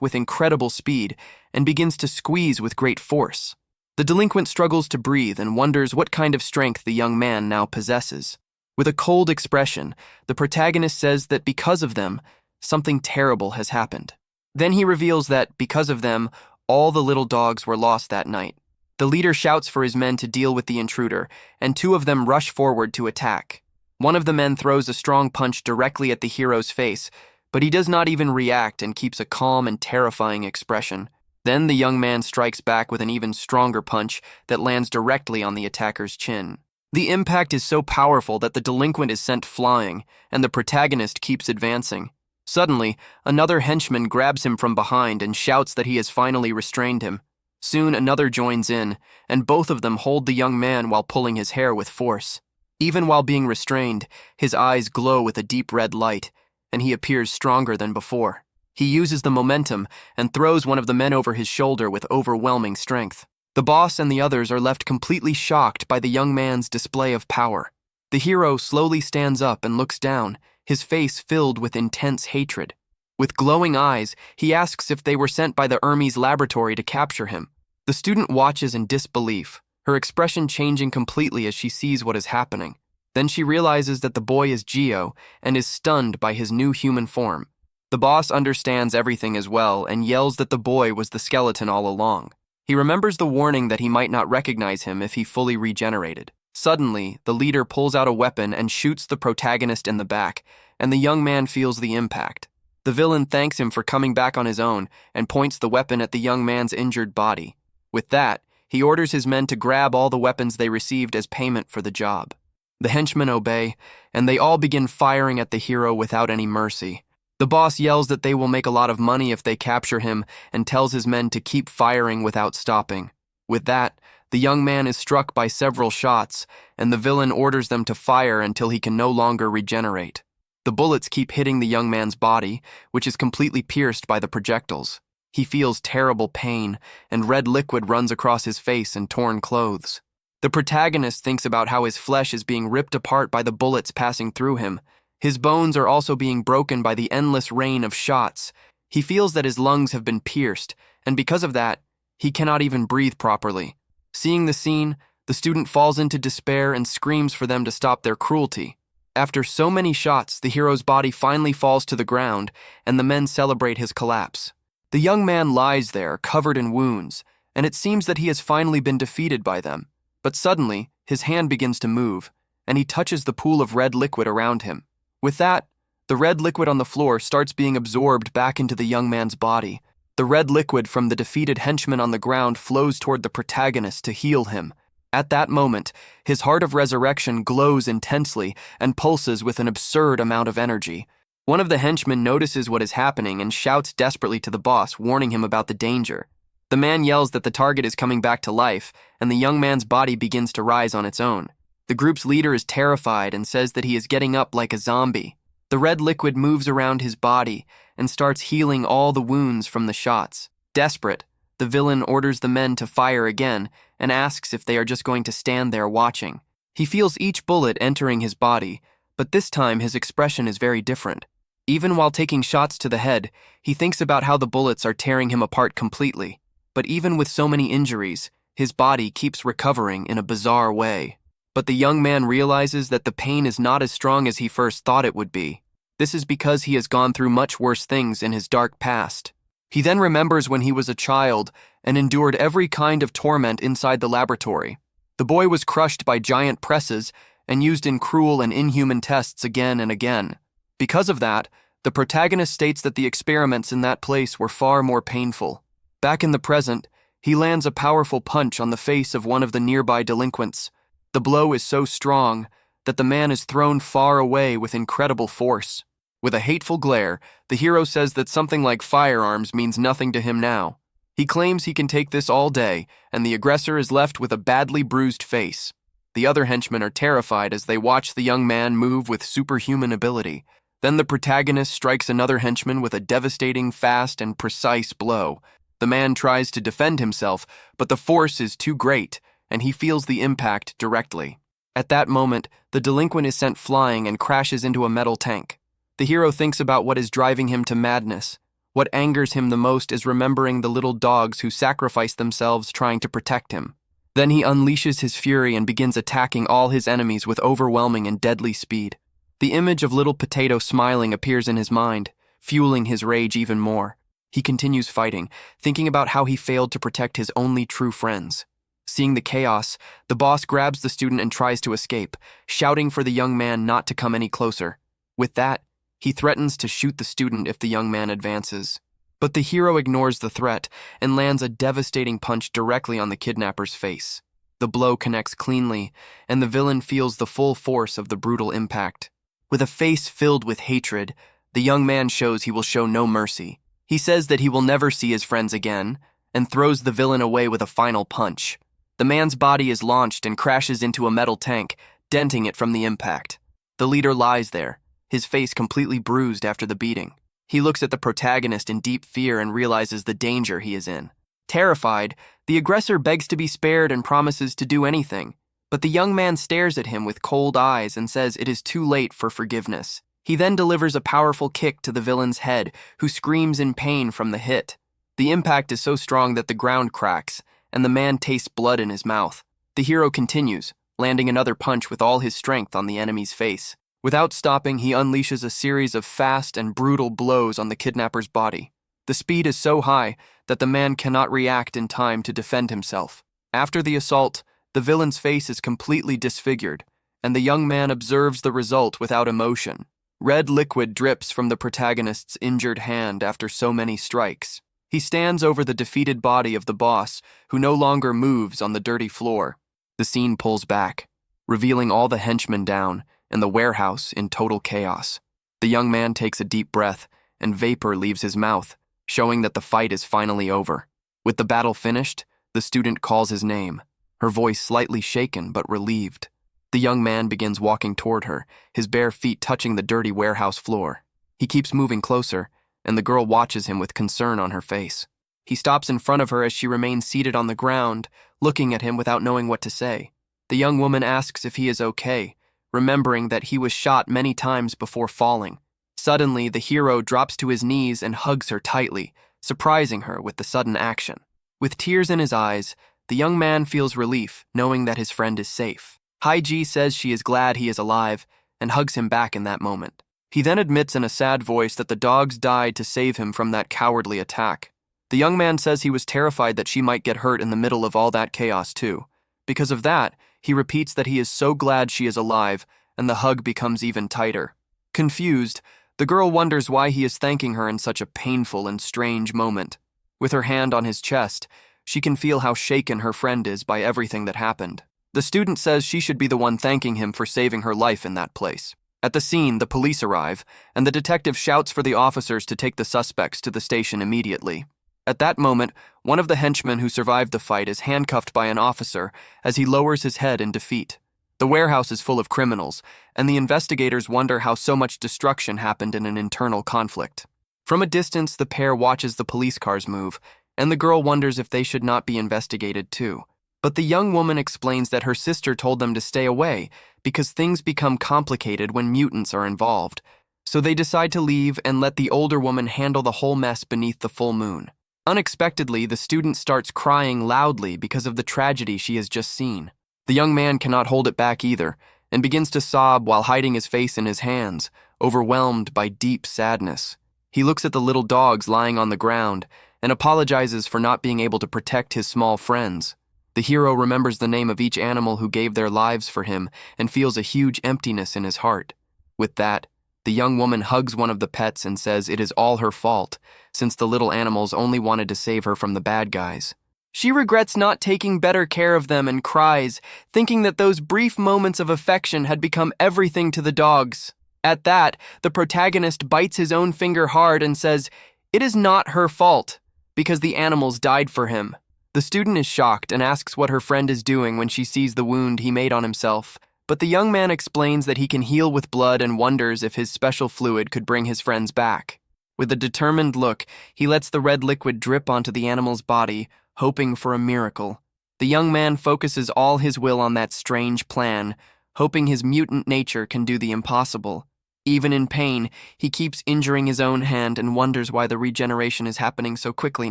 with incredible speed and begins to squeeze with great force. The delinquent struggles to breathe and wonders what kind of strength the young man now possesses. With a cold expression, the protagonist says that because of them, something terrible has happened. Then he reveals that, because of them, all the little dogs were lost that night. The leader shouts for his men to deal with the intruder, and two of them rush forward to attack. One of the men throws a strong punch directly at the hero's face, but he does not even react and keeps a calm and terrifying expression. Then the young man strikes back with an even stronger punch that lands directly on the attacker's chin. The impact is so powerful that the delinquent is sent flying, and the protagonist keeps advancing. Suddenly, another henchman grabs him from behind and shouts that he has finally restrained him. Soon another joins in, and both of them hold the young man while pulling his hair with force. Even while being restrained, his eyes glow with a deep red light, and he appears stronger than before. He uses the momentum and throws one of the men over his shoulder with overwhelming strength. The boss and the others are left completely shocked by the young man's display of power. The hero slowly stands up and looks down, his face filled with intense hatred. With glowing eyes, he asks if they were sent by the Hermes laboratory to capture him. The student watches in disbelief, her expression changing completely as she sees what is happening. Then she realizes that the boy is Gio and is stunned by his new human form. The boss understands everything as well and yells that the boy was the skeleton all along. He remembers the warning that he might not recognize him if he fully regenerated. Suddenly, the leader pulls out a weapon and shoots the protagonist in the back, and the young man feels the impact. The villain thanks him for coming back on his own and points the weapon at the young man's injured body. With that, he orders his men to grab all the weapons they received as payment for the job. The henchmen obey, and they all begin firing at the hero without any mercy. The boss yells that they will make a lot of money if they capture him and tells his men to keep firing without stopping. With that, the young man is struck by several shots, and the villain orders them to fire until he can no longer regenerate. The bullets keep hitting the young man's body, which is completely pierced by the projectiles. He feels terrible pain, and red liquid runs across his face and torn clothes. The protagonist thinks about how his flesh is being ripped apart by the bullets passing through him. His bones are also being broken by the endless rain of shots. He feels that his lungs have been pierced, and because of that, he cannot even breathe properly. Seeing the scene, the student falls into despair and screams for them to stop their cruelty. After so many shots, the hero's body finally falls to the ground, and the men celebrate his collapse. The young man lies there, covered in wounds, and it seems that he has finally been defeated by them. But suddenly, his hand begins to move, and he touches the pool of red liquid around him. With that, the red liquid on the floor starts being absorbed back into the young man's body. The red liquid from the defeated henchman on the ground flows toward the protagonist to heal him. At that moment, his heart of resurrection glows intensely and pulses with an absurd amount of energy. One of the henchmen notices what is happening and shouts desperately to the boss, warning him about the danger. The man yells that the target is coming back to life, and the young man's body begins to rise on its own. The group's leader is terrified and says that he is getting up like a zombie. The red liquid moves around his body and starts healing all the wounds from the shots. Desperate, the villain orders the men to fire again and asks if they are just going to stand there watching. He feels each bullet entering his body, but this time his expression is very different. Even while taking shots to the head, he thinks about how the bullets are tearing him apart completely. But even with so many injuries, his body keeps recovering in a bizarre way. But the young man realizes that the pain is not as strong as he first thought it would be. This is because he has gone through much worse things in his dark past. He then remembers when he was a child and endured every kind of torment inside the laboratory. The boy was crushed by giant presses and used in cruel and inhuman tests again and again. Because of that, the protagonist states that the experiments in that place were far more painful. Back in the present, he lands a powerful punch on the face of one of the nearby delinquents. The blow is so strong that the man is thrown far away with incredible force. With a hateful glare, the hero says that something like firearms means nothing to him now. He claims he can take this all day, and the aggressor is left with a badly bruised face. The other henchmen are terrified as they watch the young man move with superhuman ability. Then the protagonist strikes another henchman with a devastating, fast, and precise blow. The man tries to defend himself, but the force is too great, and he feels the impact directly. At that moment, the delinquent is sent flying and crashes into a metal tank. The hero thinks about what is driving him to madness. What angers him the most is remembering the little dogs who sacrificed themselves trying to protect him. Then he unleashes his fury and begins attacking all his enemies with overwhelming and deadly speed. The image of Little Potato smiling appears in his mind, fueling his rage even more. He continues fighting, thinking about how he failed to protect his only true friends. Seeing the chaos, the boss grabs the student and tries to escape, shouting for the young man not to come any closer. With that, he threatens to shoot the student if the young man advances. But the hero ignores the threat and lands a devastating punch directly on the kidnapper's face. The blow connects cleanly, and the villain feels the full force of the brutal impact. With a face filled with hatred, the young man shows he will show no mercy. He says that he will never see his friends again, and throws the villain away with a final punch. The man's body is launched and crashes into a metal tank, denting it from the impact. The leader lies there, his face completely bruised after the beating. He looks at the protagonist in deep fear and realizes the danger he is in. Terrified, the aggressor begs to be spared and promises to do anything, but the young man stares at him with cold eyes and says it is too late for forgiveness. He then delivers a powerful kick to the villain's head, who screams in pain from the hit. The impact is so strong that the ground cracks, and the man tastes blood in his mouth. The hero continues, landing another punch with all his strength on the enemy's face. Without stopping, he unleashes a series of fast and brutal blows on the kidnapper's body. The speed is so high that the man cannot react in time to defend himself. After the assault, the villain's face is completely disfigured, and the young man observes the result without emotion. Red liquid drips from the protagonist's injured hand after so many strikes. He stands over the defeated body of the boss, who no longer moves on the dirty floor. The scene pulls back, revealing all the henchmen down and the warehouse in total chaos. The young man takes a deep breath, and vapor leaves his mouth, showing that the fight is finally over. With the battle finished, the student calls his name, her voice slightly shaken but relieved. The young man begins walking toward her, his bare feet touching the dirty warehouse floor. He keeps moving closer, and the girl watches him with concern on her face. He stops in front of her as she remains seated on the ground, looking at him without knowing what to say. The young woman asks if he is okay, remembering that he was shot many times before falling. Suddenly, the hero drops to his knees and hugs her tightly, surprising her with the sudden action. With tears in his eyes, the young man feels relief, knowing that his friend is safe. Haiji says she is glad he is alive, and hugs him back in that moment. He then admits in a sad voice that the dogs died to save him from that cowardly attack. The young man says he was terrified that she might get hurt in the middle of all that chaos too. Because of that, he repeats that he is so glad she is alive, and the hug becomes even tighter. Confused, the girl wonders why he is thanking her in such a painful and strange moment. With her hand on his chest, she can feel how shaken her friend is by everything that happened. The student says she should be the one thanking him for saving her life in that place. At the scene, the police arrive, and the detective shouts for the officers to take the suspects to the station immediately. At that moment, one of the henchmen who survived the fight is handcuffed by an officer as he lowers his head in defeat. The warehouse is full of criminals, and the investigators wonder how so much destruction happened in an internal conflict. From a distance, the pair watches the police cars move, and the girl wonders if they should not be investigated too. But the young woman explains that her sister told them to stay away because things become complicated when mutants are involved. So they decide to leave and let the older woman handle the whole mess beneath the full moon. Unexpectedly, the student starts crying loudly because of the tragedy she has just seen. The young man cannot hold it back either and begins to sob while hiding his face in his hands, overwhelmed by deep sadness. He looks at the little dogs lying on the ground and apologizes for not being able to protect his small friends. The hero remembers the name of each animal who gave their lives for him and feels a huge emptiness in his heart. With that, the young woman hugs one of the pets and says it is all her fault, since the little animals only wanted to save her from the bad guys. She regrets not taking better care of them and cries, thinking that those brief moments of affection had become everything to the dogs. At that, the protagonist bites his own finger hard and says, it is not her fault, because the animals died for him. The student is shocked and asks what her friend is doing when she sees the wound he made on himself, but the young man explains that he can heal with blood and wonders if his special fluid could bring his friends back. With a determined look, he lets the red liquid drip onto the animal's body, hoping for a miracle. The young man focuses all his will on that strange plan, hoping his mutant nature can do the impossible. Even in pain, he keeps injuring his own hand and wonders why the regeneration is happening so quickly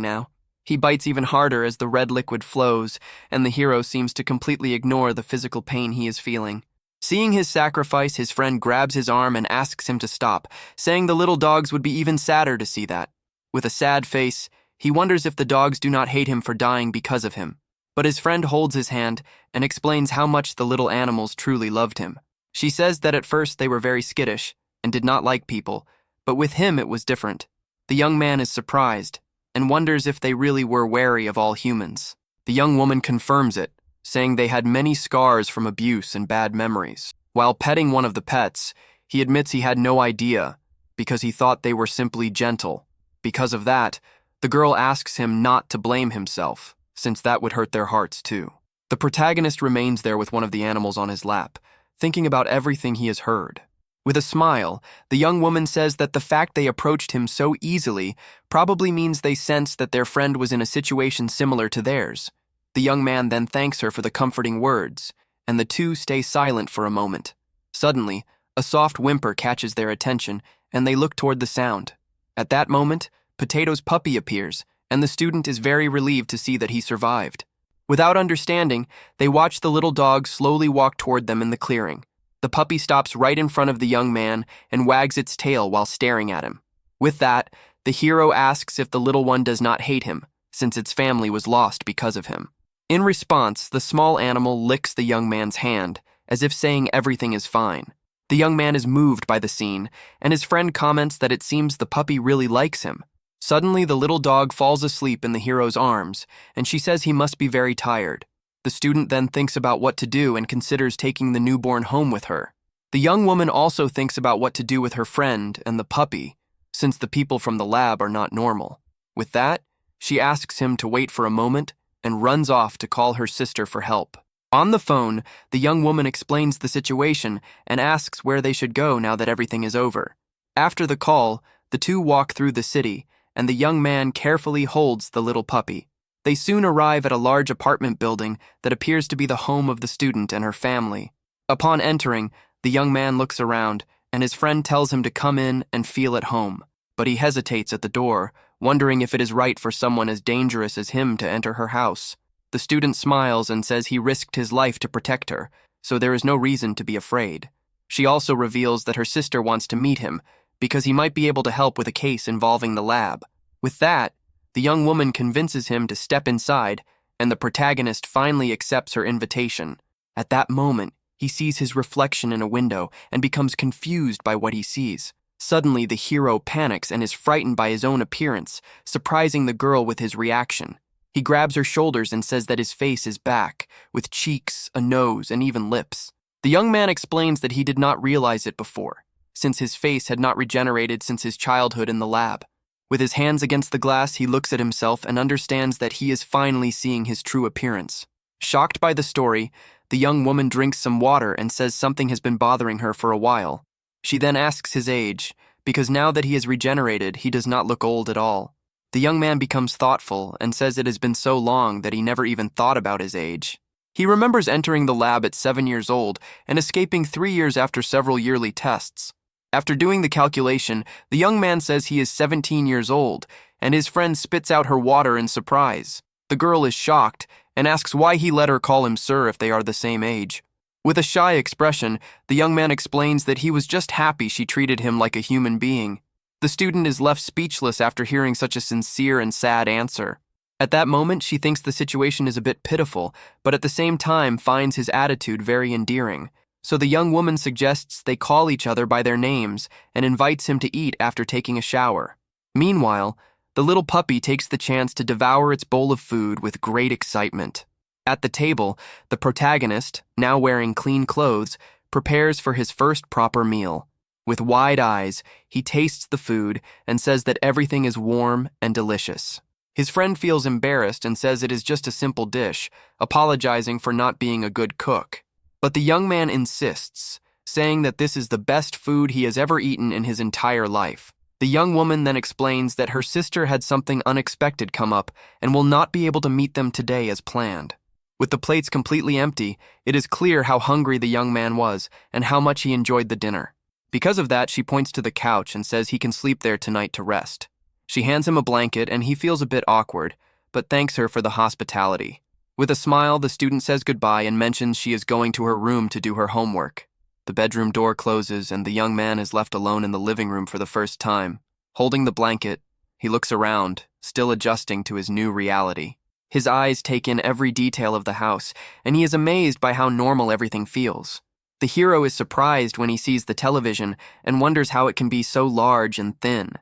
now. He bites even harder as the red liquid flows, and the hero seems to completely ignore the physical pain he is feeling. Seeing his sacrifice, his friend grabs his arm and asks him to stop, saying the little dogs would be even sadder to see that. With a sad face, he wonders if the dogs do not hate him for dying because of him. But his friend holds his hand and explains how much the little animals truly loved him. She says that at first they were very skittish and did not like people, but with him it was different. The young man is surprised and wonders if they really were wary of all humans. The young woman confirms it, saying they had many scars from abuse and bad memories. While petting one of the pets, he admits he had no idea because he thought they were simply gentle. Because of that, the girl asks him not to blame himself, since that would hurt their hearts too. The protagonist remains there with one of the animals on his lap, thinking about everything he has heard. With a smile, the young woman says that the fact they approached him so easily probably means they sensed that their friend was in a situation similar to theirs. The young man then thanks her for the comforting words, and the two stay silent for a moment. Suddenly, a soft whimper catches their attention, and they look toward the sound. At that moment, Potato's puppy appears, and the student is very relieved to see that he survived. Without understanding, they watch the little dog slowly walk toward them in the clearing. The puppy stops right in front of the young man and wags its tail while staring at him. With that, the hero asks if the little one does not hate him, since its family was lost because of him. In response, the small animal licks the young man's hand, as if saying everything is fine. The young man is moved by the scene, and his friend comments that it seems the puppy really likes him. Suddenly, the little dog falls asleep in the hero's arms, and she says he must be very tired. The student then thinks about what to do and considers taking the newborn home with her. The young woman also thinks about what to do with her friend and the puppy, since the people from the lab are not normal. With that, she asks him to wait for a moment and runs off to call her sister for help. On the phone, the young woman explains the situation and asks where they should go now that everything is over. After the call, the two walk through the city, and the young man carefully holds the little puppy. They soon arrive at a large apartment building that appears to be the home of the student and her family. Upon entering, the young man looks around, and his friend tells him to come in and feel at home. But he hesitates at the door, wondering if it is right for someone as dangerous as him to enter her house. The student smiles and says he risked his life to protect her, so there is no reason to be afraid. She also reveals that her sister wants to meet him, because he might be able to help with a case involving the lab. With that, the young woman convinces him to step inside, and the protagonist finally accepts her invitation. At that moment, he sees his reflection in a window and becomes confused by what he sees. Suddenly, the hero panics and is frightened by his own appearance, surprising the girl with his reaction. He grabs her shoulders and says that his face is back, with cheeks, a nose, and even lips. The young man explains that he did not realize it before, since his face had not regenerated since his childhood in the lab. With his hands against the glass, he looks at himself and understands that he is finally seeing his true appearance. Shocked by the story, the young woman drinks some water and says something has been bothering her for a while. She then asks his age, because now that he has regenerated, he does not look old at all. The young man becomes thoughtful and says it has been so long that he never even thought about his age. He remembers entering the lab at 7 years old and escaping 3 years after several yearly tests. After doing the calculation, the young man says he is 17 years old, and his friend spits out her water in surprise. The girl is shocked and asks why he let her call him sir if they are the same age. With a shy expression, the young man explains that he was just happy she treated him like a human being. The student is left speechless after hearing such a sincere and sad answer. At that moment, she thinks the situation is a bit pitiful, but at the same time finds his attitude very endearing. So the young woman suggests they call each other by their names and invites him to eat after taking a shower. Meanwhile, the little puppy takes the chance to devour its bowl of food with great excitement. At the table, the protagonist, now wearing clean clothes, prepares for his first proper meal. With wide eyes, he tastes the food and says that everything is warm and delicious. His friend feels embarrassed and says it is just a simple dish, apologizing for not being a good cook. But the young man insists, saying that this is the best food he has ever eaten in his entire life. The young woman then explains that her sister had something unexpected come up and will not be able to meet them today as planned. With the plates completely empty, it is clear how hungry the young man was and how much he enjoyed the dinner. Because of that, she points to the couch and says he can sleep there tonight to rest. She hands him a blanket and he feels a bit awkward, but thanks her for the hospitality. With a smile, the student says goodbye and mentions she is going to her room to do her homework. The bedroom door closes and the young man is left alone in the living room for the first time. Holding the blanket, he looks around, still adjusting to his new reality. His eyes take in every detail of the house, and he is amazed by how normal everything feels. The hero is surprised when he sees the television and wonders how it can be so large and thin.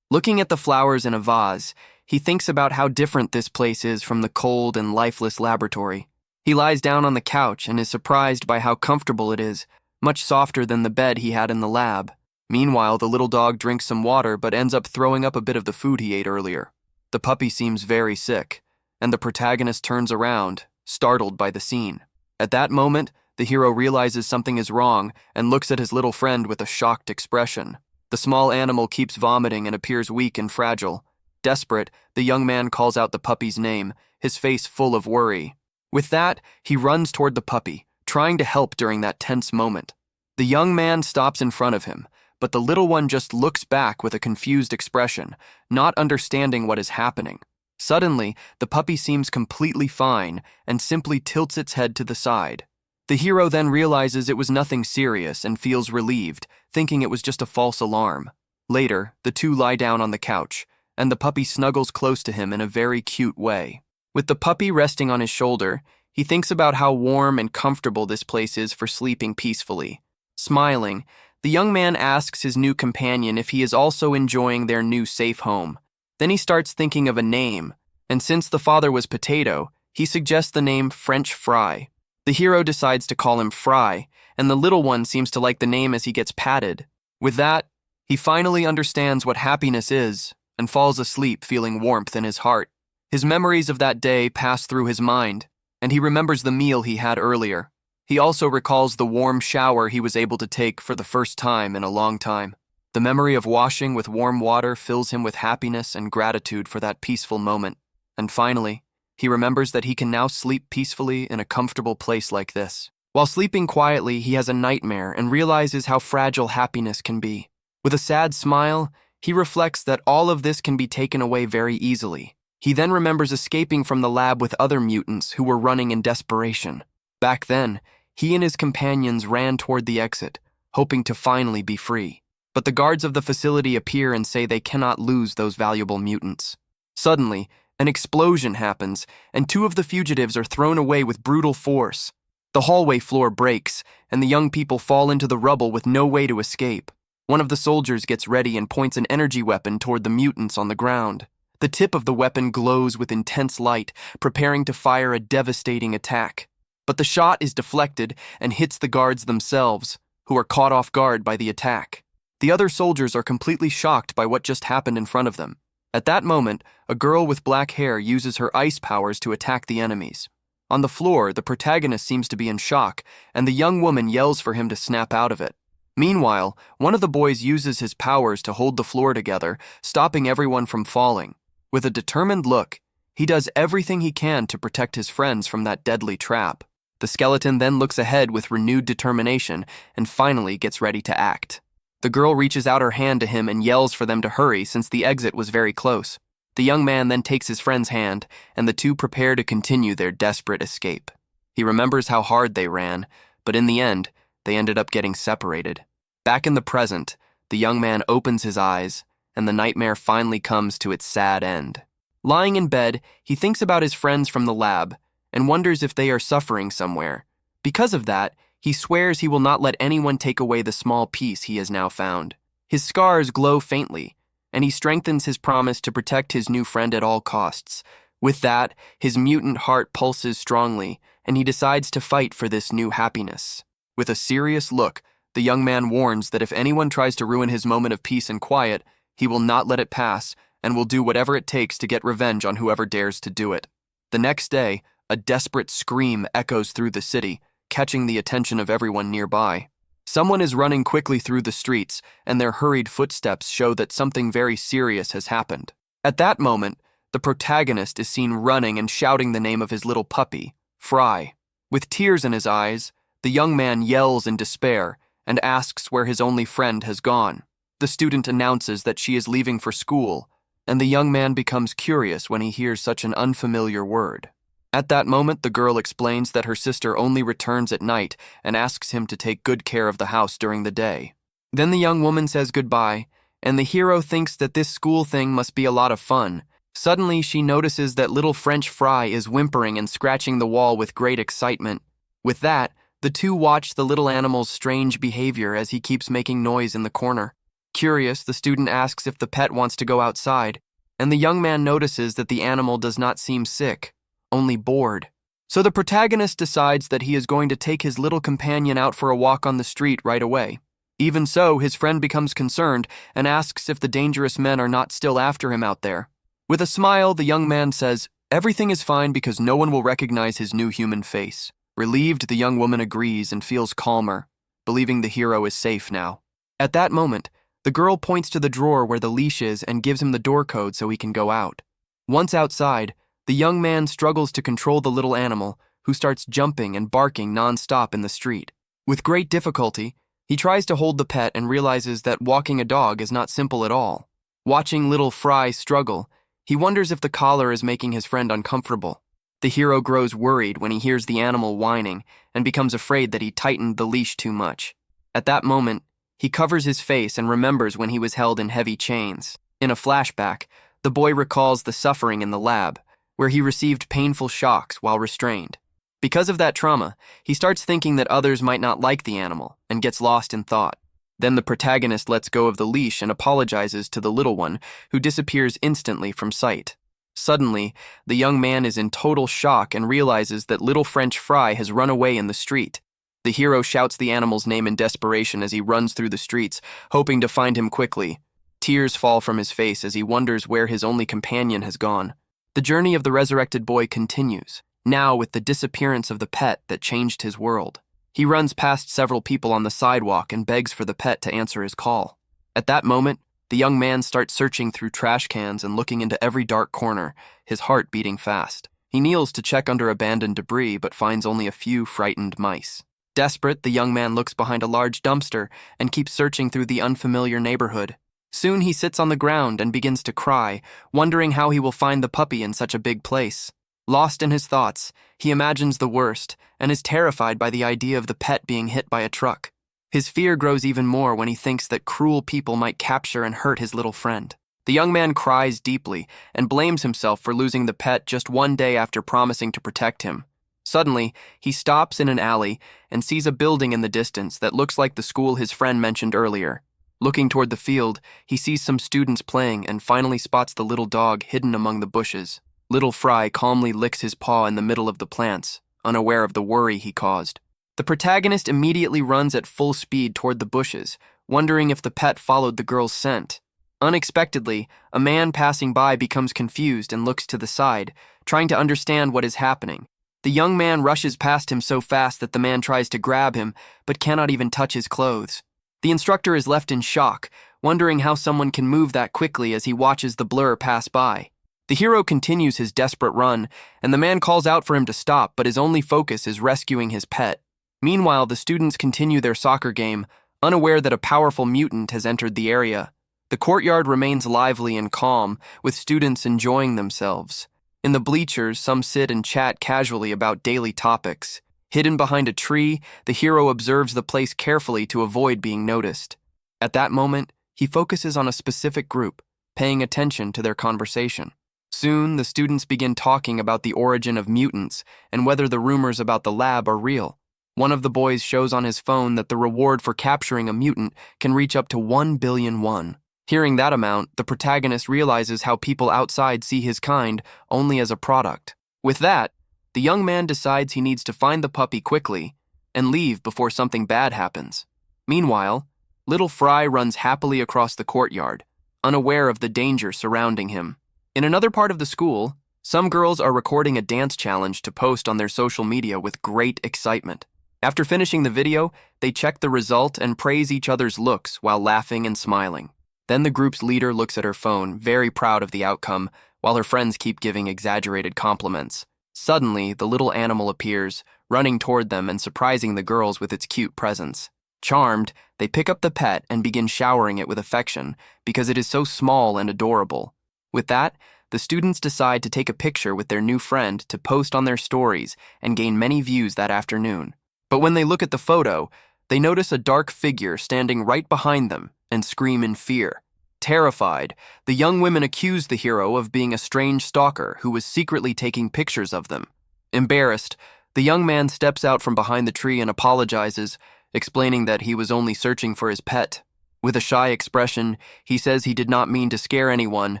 Looking at the flowers in a vase, he thinks about how different this place is from the cold and lifeless laboratory. He lies down on the couch and is surprised by how comfortable it is, much softer than the bed he had in the lab. Meanwhile, the little dog drinks some water but ends up throwing up a bit of the food he ate earlier. The puppy seems very sick, and the protagonist turns around, startled by the scene. At that moment, the hero realizes something is wrong and looks at his little friend with a shocked expression. The small animal keeps vomiting and appears weak and fragile. Desperate, the young man calls out the puppy's name, his face full of worry. With that, he runs toward the puppy, trying to help during that tense moment. The young man stops in front of him, but the little one just looks back with a confused expression, not understanding what is happening. Suddenly, the puppy seems completely fine and simply tilts its head to the side. The hero then realizes it was nothing serious and feels relieved, thinking it was just a false alarm. Later, the two lie down on the couch, and the puppy snuggles close to him in a very cute way. With the puppy resting on his shoulder, he thinks about how warm and comfortable this place is for sleeping peacefully. Smiling, the young man asks his new companion if he is also enjoying their new safe home. Then he starts thinking of a name, and since the father was Potato, he suggests the name French Fry. The hero decides to call him Fry, and the little one seems to like the name as he gets patted. With that, he finally understands what happiness is and falls asleep feeling warmth in his heart. His memories of that day pass through his mind, and he remembers the meal he had earlier. He also recalls the warm shower he was able to take for the first time in a long time. The memory of washing with warm water fills him with happiness and gratitude for that peaceful moment. And finally, he remembers that he can now sleep peacefully in a comfortable place like this. While sleeping quietly, he has a nightmare and realizes how fragile happiness can be. With a sad smile, he reflects that all of this can be taken away very easily. He then remembers escaping from the lab with other mutants who were running in desperation. Back then, he and his companions ran toward the exit, hoping to finally be free. But the guards of the facility appear and say they cannot lose those valuable mutants. Suddenly, an explosion happens, and two of the fugitives are thrown away with brutal force. The hallway floor breaks, and the young people fall into the rubble with no way to escape. One of the soldiers gets ready and points an energy weapon toward the mutants on the ground. The tip of the weapon glows with intense light, preparing to fire a devastating attack. But the shot is deflected and hits the guards themselves, who are caught off guard by the attack. The other soldiers are completely shocked by what just happened in front of them. At that moment, a girl with black hair uses her ice powers to attack the enemies. On the floor, the protagonist seems to be in shock, and the young woman yells for him to snap out of it. Meanwhile, one of the boys uses his powers to hold the floor together, stopping everyone from falling. With a determined look, he does everything he can to protect his friends from that deadly trap. The skeleton then looks ahead with renewed determination and finally gets ready to act. The girl reaches out her hand to him and yells for them to hurry since the exit was very close. The young man then takes his friend's hand, and the two prepare to continue their desperate escape. He remembers how hard they ran, but in the end, they ended up getting separated. Back in the present, the young man opens his eyes, and the nightmare finally comes to its sad end. Lying in bed, he thinks about his friends from the lab and wonders if they are suffering somewhere. Because of that, he swears he will not let anyone take away the small peace he has now found. His scars glow faintly, and he strengthens his promise to protect his new friend at all costs. With that, his mutant heart pulses strongly, and he decides to fight for this new happiness. With a serious look, the young man warns that if anyone tries to ruin his moment of peace and quiet, he will not let it pass and will do whatever it takes to get revenge on whoever dares to do it. The next day, a desperate scream echoes through the city, catching the attention of everyone nearby. Someone is running quickly through the streets, and their hurried footsteps show that something very serious has happened. At that moment, the protagonist is seen running and shouting the name of his little puppy, Fry. With tears in his eyes, the young man yells in despair and asks where his only friend has gone. The student announces that she is leaving for school, and the young man becomes curious when he hears such an unfamiliar word. At that moment, the girl explains that her sister only returns at night and asks him to take good care of the house during the day. Then the young woman says goodbye, and the hero thinks that this school thing must be a lot of fun. Suddenly, she notices that little French Fry is whimpering and scratching the wall with great excitement. With that, the two watch the little animal's strange behavior as he keeps making noise in the corner. Curious, the student asks if the pet wants to go outside, and the young man notices that the animal does not seem sick, only bored. So the protagonist decides that he is going to take his little companion out for a walk on the street right away. Even so, his friend becomes concerned and asks if the dangerous men are not still after him out there. With a smile, the young man says, "Everything is fine because no one will recognize his new human face." Relieved, the young woman agrees and feels calmer, believing the hero is safe now. At that moment, the girl points to the drawer where the leash is and gives him the door code so he can go out. Once outside, the young man struggles to control the little animal, who starts jumping and barking non-stop in the street. With great difficulty, he tries to hold the pet and realizes that walking a dog is not simple at all. Watching little Fry struggle, he wonders if the collar is making his friend uncomfortable. The hero grows worried when he hears the animal whining and becomes afraid that he tightened the leash too much. At that moment, he covers his face and remembers when he was held in heavy chains. In a flashback, the boy recalls the suffering in the lab, where he received painful shocks while restrained. Because of that trauma, he starts thinking that others might not like the animal and gets lost in thought. Then the protagonist lets go of the leash and apologizes to the little one, who disappears instantly from sight. Suddenly, the young man is in total shock and realizes that little French Fry has run away in the street. The hero shouts the animal's name in desperation as he runs through the streets, hoping to find him quickly. Tears fall from his face as he wonders where his only companion has gone. The journey of the resurrected boy continues, now with the disappearance of the pet that changed his world. He runs past several people on the sidewalk and begs for the pet to answer his call. At that moment, the young man starts searching through trash cans and looking into every dark corner, his heart beating fast. He kneels to check under abandoned debris but finds only a few frightened mice. Desperate, the young man looks behind a large dumpster and keeps searching through the unfamiliar neighborhood. Soon he sits on the ground and begins to cry, wondering how he will find the puppy in such a big place. Lost in his thoughts, he imagines the worst and is terrified by the idea of the pet being hit by a truck. His fear grows even more when he thinks that cruel people might capture and hurt his little friend. The young man cries deeply and blames himself for losing the pet just one day after promising to protect him. Suddenly, he stops in an alley and sees a building in the distance that looks like the school his friend mentioned earlier. Looking toward the field, he sees some students playing and finally spots the little dog hidden among the bushes. Little Fry calmly licks his paw in the middle of the plants, unaware of the worry he caused. The protagonist immediately runs at full speed toward the bushes, wondering if the pet followed the girl's scent. Unexpectedly, a man passing by becomes confused and looks to the side, trying to understand what is happening. The young man rushes past him so fast that the man tries to grab him, but cannot even touch his clothes. The instructor is left in shock, wondering how someone can move that quickly as he watches the blur pass by. The hero continues his desperate run, and the man calls out for him to stop, but his only focus is rescuing his pet. Meanwhile, the students continue their soccer game, unaware that a powerful mutant has entered the area. The courtyard remains lively and calm, with students enjoying themselves. In the bleachers, some sit and chat casually about daily topics. Hidden behind a tree, the hero observes the place carefully to avoid being noticed. At that moment, he focuses on a specific group, paying attention to their conversation. Soon, the students begin talking about the origin of mutants and whether the rumors about the lab are real. One of the boys shows on his phone that the reward for capturing a mutant can reach up to 1 billion won. Hearing that amount, the protagonist realizes how people outside see his kind only as a product. With that, the young man decides he needs to find the puppy quickly and leave before something bad happens. Meanwhile, little Fry runs happily across the courtyard, unaware of the danger surrounding him. In another part of the school, some girls are recording a dance challenge to post on their social media with great excitement. After finishing the video, they check the result and praise each other's looks while laughing and smiling. Then the group's leader looks at her phone, very proud of the outcome, while her friends keep giving exaggerated compliments. Suddenly, the little animal appears, running toward them and surprising the girls with its cute presence. Charmed, they pick up the pet and begin showering it with affection because it is so small and adorable. With that, the students decide to take a picture with their new friend to post on their stories and gain many views that afternoon. But when they look at the photo, they notice a dark figure standing right behind them and scream in fear. Terrified, the young women accuse the hero of being a strange stalker who was secretly taking pictures of them. Embarrassed, the young man steps out from behind the tree and apologizes, explaining that he was only searching for his pet. With a shy expression, he says he did not mean to scare anyone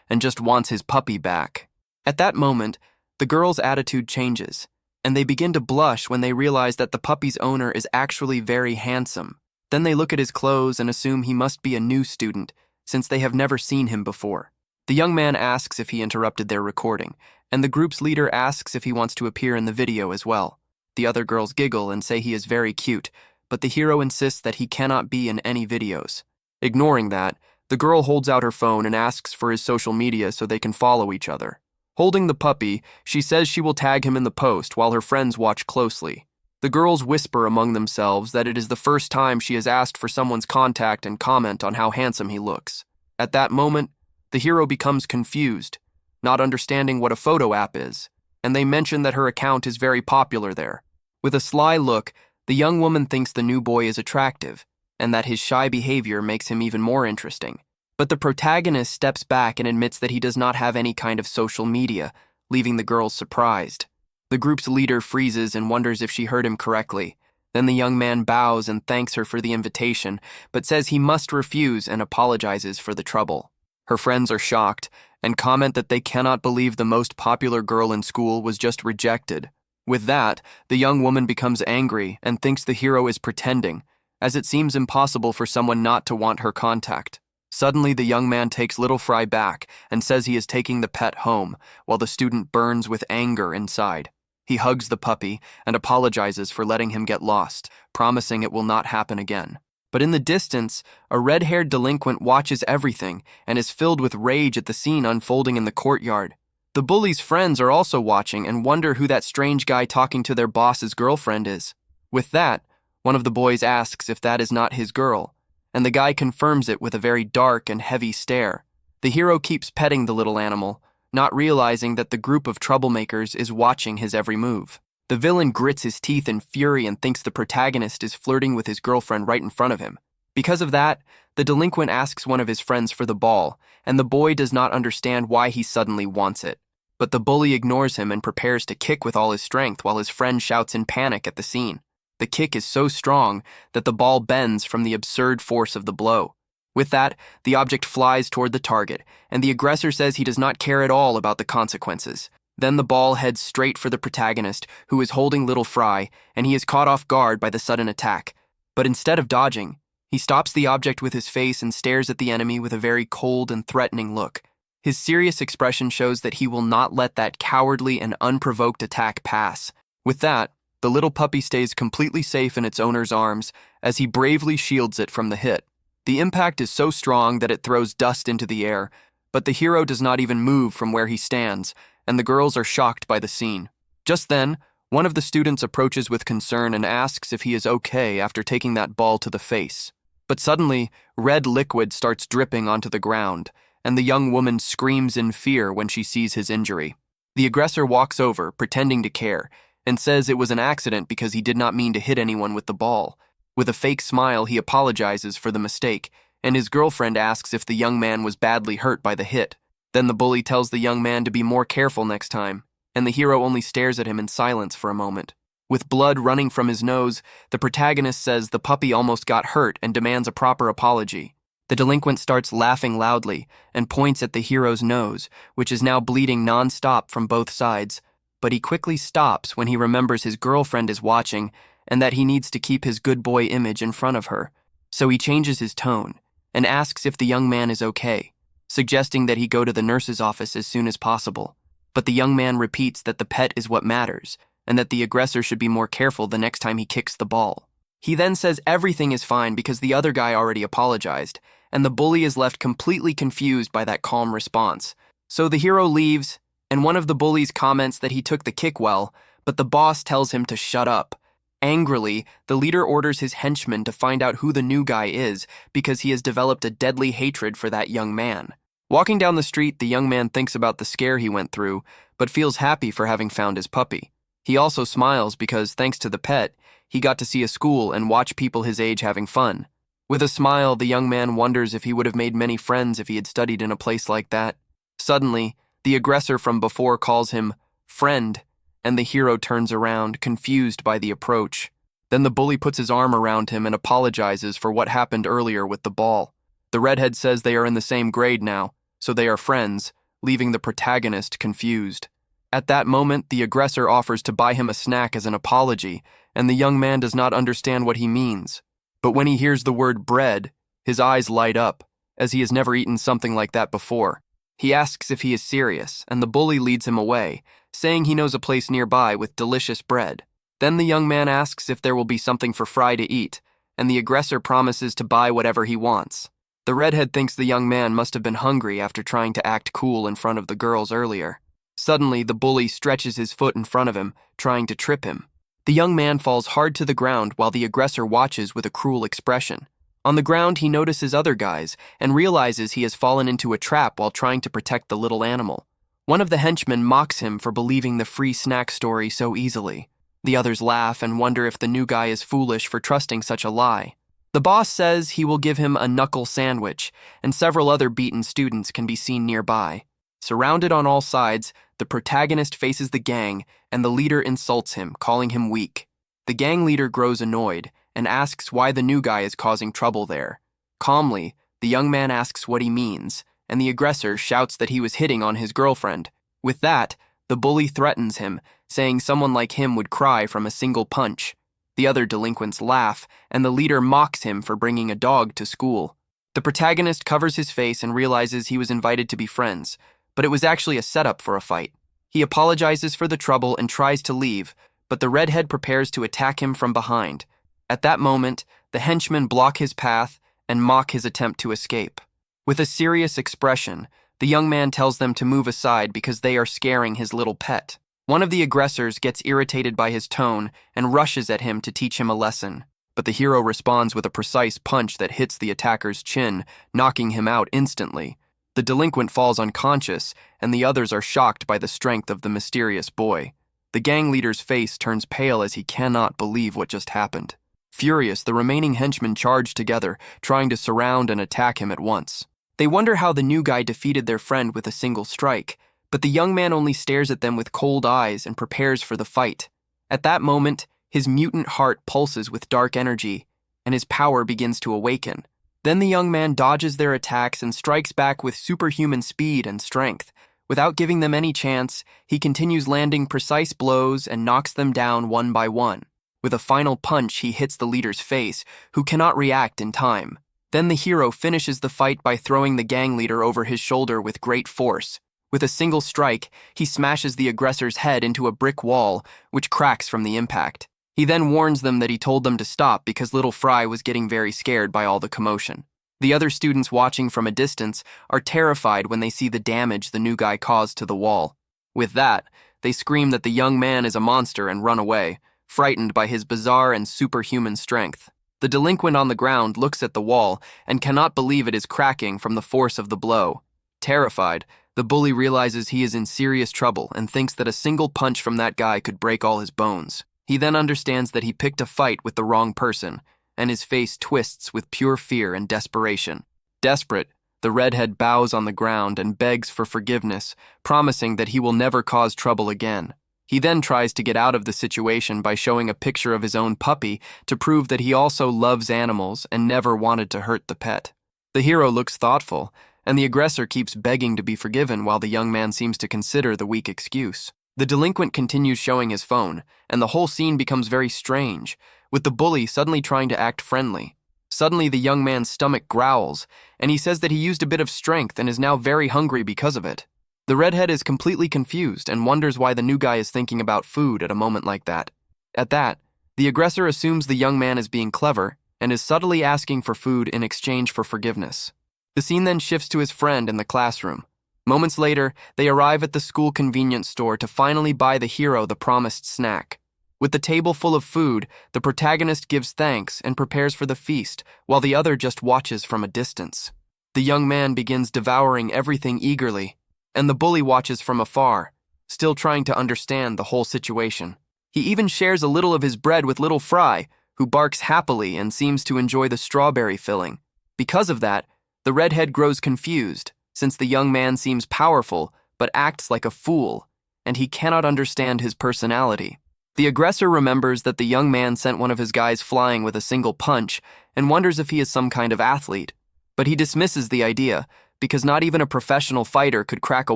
and just wants his puppy back. At that moment, the girls' attitude changes, and they begin to blush when they realize that the puppy's owner is actually very handsome. Then they look at his clothes and assume he must be a new student, since they have never seen him before. The young man asks if he interrupted their recording, and the group's leader asks if he wants to appear in the video as well. The other girls giggle and say he is very cute, but the hero insists that he cannot be in any videos. Ignoring that, the girl holds out her phone and asks for his social media so they can follow each other. Holding the puppy, she says she will tag him in the post while her friends watch closely. The girls whisper among themselves that it is the first time she has asked for someone's contact and comment on how handsome he looks. At that moment, the hero becomes confused, not understanding what a photo app is, and they mention that her account is very popular there. With a sly look, the young woman thinks the new boy is attractive, and that his shy behavior makes him even more interesting. But the protagonist steps back and admits that he does not have any kind of social media, leaving the girls surprised. The group's leader freezes and wonders if she heard him correctly. Then the young man bows and thanks her for the invitation, but says he must refuse and apologizes for the trouble. Her friends are shocked and comment that they cannot believe the most popular girl in school was just rejected. With that, the young woman becomes angry and thinks the hero is pretending, as it seems impossible for someone not to want her contact. Suddenly, the young man takes Little Fry back and says he is taking the pet home, while the student burns with anger inside. He hugs the puppy and apologizes for letting him get lost, promising it will not happen again. But in the distance, a red-haired delinquent watches everything and is filled with rage at the scene unfolding in the courtyard. The bullies' friends are also watching and wonder who that strange guy talking to their boss's girlfriend is. With that, one of the boys asks if that is not his girl, and the guy confirms it with a very dark and heavy stare. The hero keeps petting the little animal, not realizing that the group of troublemakers is watching his every move. The villain grits his teeth in fury and thinks the protagonist is flirting with his girlfriend right in front of him. Because of that, the delinquent asks one of his friends for the ball, and the boy does not understand why he suddenly wants it. But the bully ignores him and prepares to kick with all his strength while his friend shouts in panic at the scene. The kick is so strong that the ball bends from the absurd force of the blow. With that, the object flies toward the target, and the aggressor says he does not care at all about the consequences. Then the ball heads straight for the protagonist, who is holding Little Fry, and he is caught off guard by the sudden attack. But instead of dodging, he stops the object with his face and stares at the enemy with a very cold and threatening look. His serious expression shows that he will not let that cowardly and unprovoked attack pass. With that, the little puppy stays completely safe in its owner's arms as he bravely shields it from the hit. The impact is so strong that it throws dust into the air, but the hero does not even move from where he stands, and the girls are shocked by the scene. Just then, one of the students approaches with concern and asks if he is okay after taking that ball to the face. But suddenly, red liquid starts dripping onto the ground, and the young woman screams in fear when she sees his injury. The aggressor walks over, pretending to care, and says it was an accident because he did not mean to hit anyone with the ball. With a fake smile, he apologizes for the mistake, and his girlfriend asks if the young man was badly hurt by the hit. Then the bully tells the young man to be more careful next time, and the hero only stares at him in silence for a moment. With blood running from his nose, the protagonist says the puppy almost got hurt and demands a proper apology. The delinquent starts laughing loudly and points at the hero's nose, which is now bleeding non-stop from both sides. But he quickly stops when he remembers his girlfriend is watching and that he needs to keep his good boy image in front of her. So he changes his tone and asks if the young man is okay, suggesting that he go to the nurse's office as soon as possible. But the young man repeats that the pet is what matters and that the aggressor should be more careful the next time he kicks the ball. He then says everything is fine because the other guy already apologized, and the bully is left completely confused by that calm response. So the hero leaves, and one of the bullies comments that he took the kick well, but the boss tells him to shut up. Angrily, the leader orders his henchmen to find out who the new guy is because he has developed a deadly hatred for that young man. Walking down the street, the young man thinks about the scare he went through, but feels happy for having found his puppy. He also smiles because, thanks to the pet, he got to see a school and watch people his age having fun. With a smile, the young man wonders if he would have made many friends if he had studied in a place like that. Suddenly, the aggressor from before calls him friend, and the hero turns around, confused by the approach. Then the bully puts his arm around him and apologizes for what happened earlier with the ball. The redhead says they are in the same grade now, so they are friends, leaving the protagonist confused. At that moment, the aggressor offers to buy him a snack as an apology, and the young man does not understand what he means. But when he hears the word bread, his eyes light up, as he has never eaten something like that before. He asks if he is serious, and the bully leads him away, saying he knows a place nearby with delicious bread. Then the young man asks if there will be something for Fry to eat, and the aggressor promises to buy whatever he wants. The redhead thinks the young man must have been hungry after trying to act cool in front of the girls earlier. Suddenly, the bully stretches his foot in front of him, trying to trip him. The young man falls hard to the ground while the aggressor watches with a cruel expression. On the ground, he notices other guys and realizes he has fallen into a trap while trying to protect the little animal. One of the henchmen mocks him for believing the free snack story so easily. The others laugh and wonder if the new guy is foolish for trusting such a lie. The boss says he will give him a knuckle sandwich, and several other beaten students can be seen nearby. Surrounded on all sides, the protagonist faces the gang, and the leader insults him, calling him weak. The gang leader grows annoyed and asks why the new guy is causing trouble there. Calmly, the young man asks what he means, and the aggressor shouts that he was hitting on his girlfriend. With that, the bully threatens him, saying someone like him would cry from a single punch. The other delinquents laugh, and the leader mocks him for bringing a dog to school. The protagonist covers his face and realizes he was invited to be friends, but it was actually a setup for a fight. He apologizes for the trouble and tries to leave, but the redhead prepares to attack him from behind. At that moment, the henchmen block his path and mock his attempt to escape. With a serious expression, the young man tells them to move aside because they are scaring his little pet. One of the aggressors gets irritated by his tone and rushes at him to teach him a lesson, but the hero responds with a precise punch that hits the attacker's chin, knocking him out instantly. The delinquent falls unconscious, and the others are shocked by the strength of the mysterious boy. The gang leader's face turns pale as he cannot believe what just happened. Furious, the remaining henchmen charge together, trying to surround and attack him at once. They wonder how the new guy defeated their friend with a single strike, but the young man only stares at them with cold eyes and prepares for the fight. At that moment, his mutant heart pulses with dark energy, and his power begins to awaken. Then the young man dodges their attacks and strikes back with superhuman speed and strength. Without giving them any chance, he continues landing precise blows and knocks them down one by one. With a final punch, he hits the leader's face, who cannot react in time. Then the hero finishes the fight by throwing the gang leader over his shoulder with great force. With a single strike, he smashes the aggressor's head into a brick wall, which cracks from the impact. He then warns them that he told them to stop because little Fry was getting very scared by all the commotion. The other students watching from a distance are terrified when they see the damage the new guy caused to the wall. With that, they scream that the young man is a monster and run away, frightened by his bizarre and superhuman strength. The delinquent on the ground looks at the wall and cannot believe it is cracking from the force of the blow. Terrified, the bully realizes he is in serious trouble and thinks that a single punch from that guy could break all his bones. He then understands that he picked a fight with the wrong person, and his face twists with pure fear and desperation. Desperate, the redhead bows on the ground and begs for forgiveness, promising that he will never cause trouble again. He then tries to get out of the situation by showing a picture of his own puppy to prove that he also loves animals and never wanted to hurt the pet. The hero looks thoughtful, and the aggressor keeps begging to be forgiven while the young man seems to consider the weak excuse. The delinquent continues showing his phone, and the whole scene becomes very strange, with the bully suddenly trying to act friendly. Suddenly, the young man's stomach growls, and he says that he used a bit of strength and is now very hungry because of it. The redhead is completely confused and wonders why the new guy is thinking about food at a moment like that. At that, the aggressor assumes the young man is being clever and is subtly asking for food in exchange for forgiveness. The scene then shifts to his friend in the classroom. Moments later, they arrive at the school convenience store to finally buy the hero the promised snack. With the table full of food, the protagonist gives thanks and prepares for the feast, while the other just watches from a distance. The young man begins devouring everything eagerly, and the bully watches from afar, still trying to understand the whole situation. He even shares a little of his bread with little Fry, who barks happily and seems to enjoy the strawberry filling. Because of that, the redhead grows confused, since the young man seems powerful but acts like a fool, and he cannot understand his personality. The aggressor remembers that the young man sent one of his guys flying with a single punch and wonders if he is some kind of athlete. But he dismisses the idea, because not even a professional fighter could crack a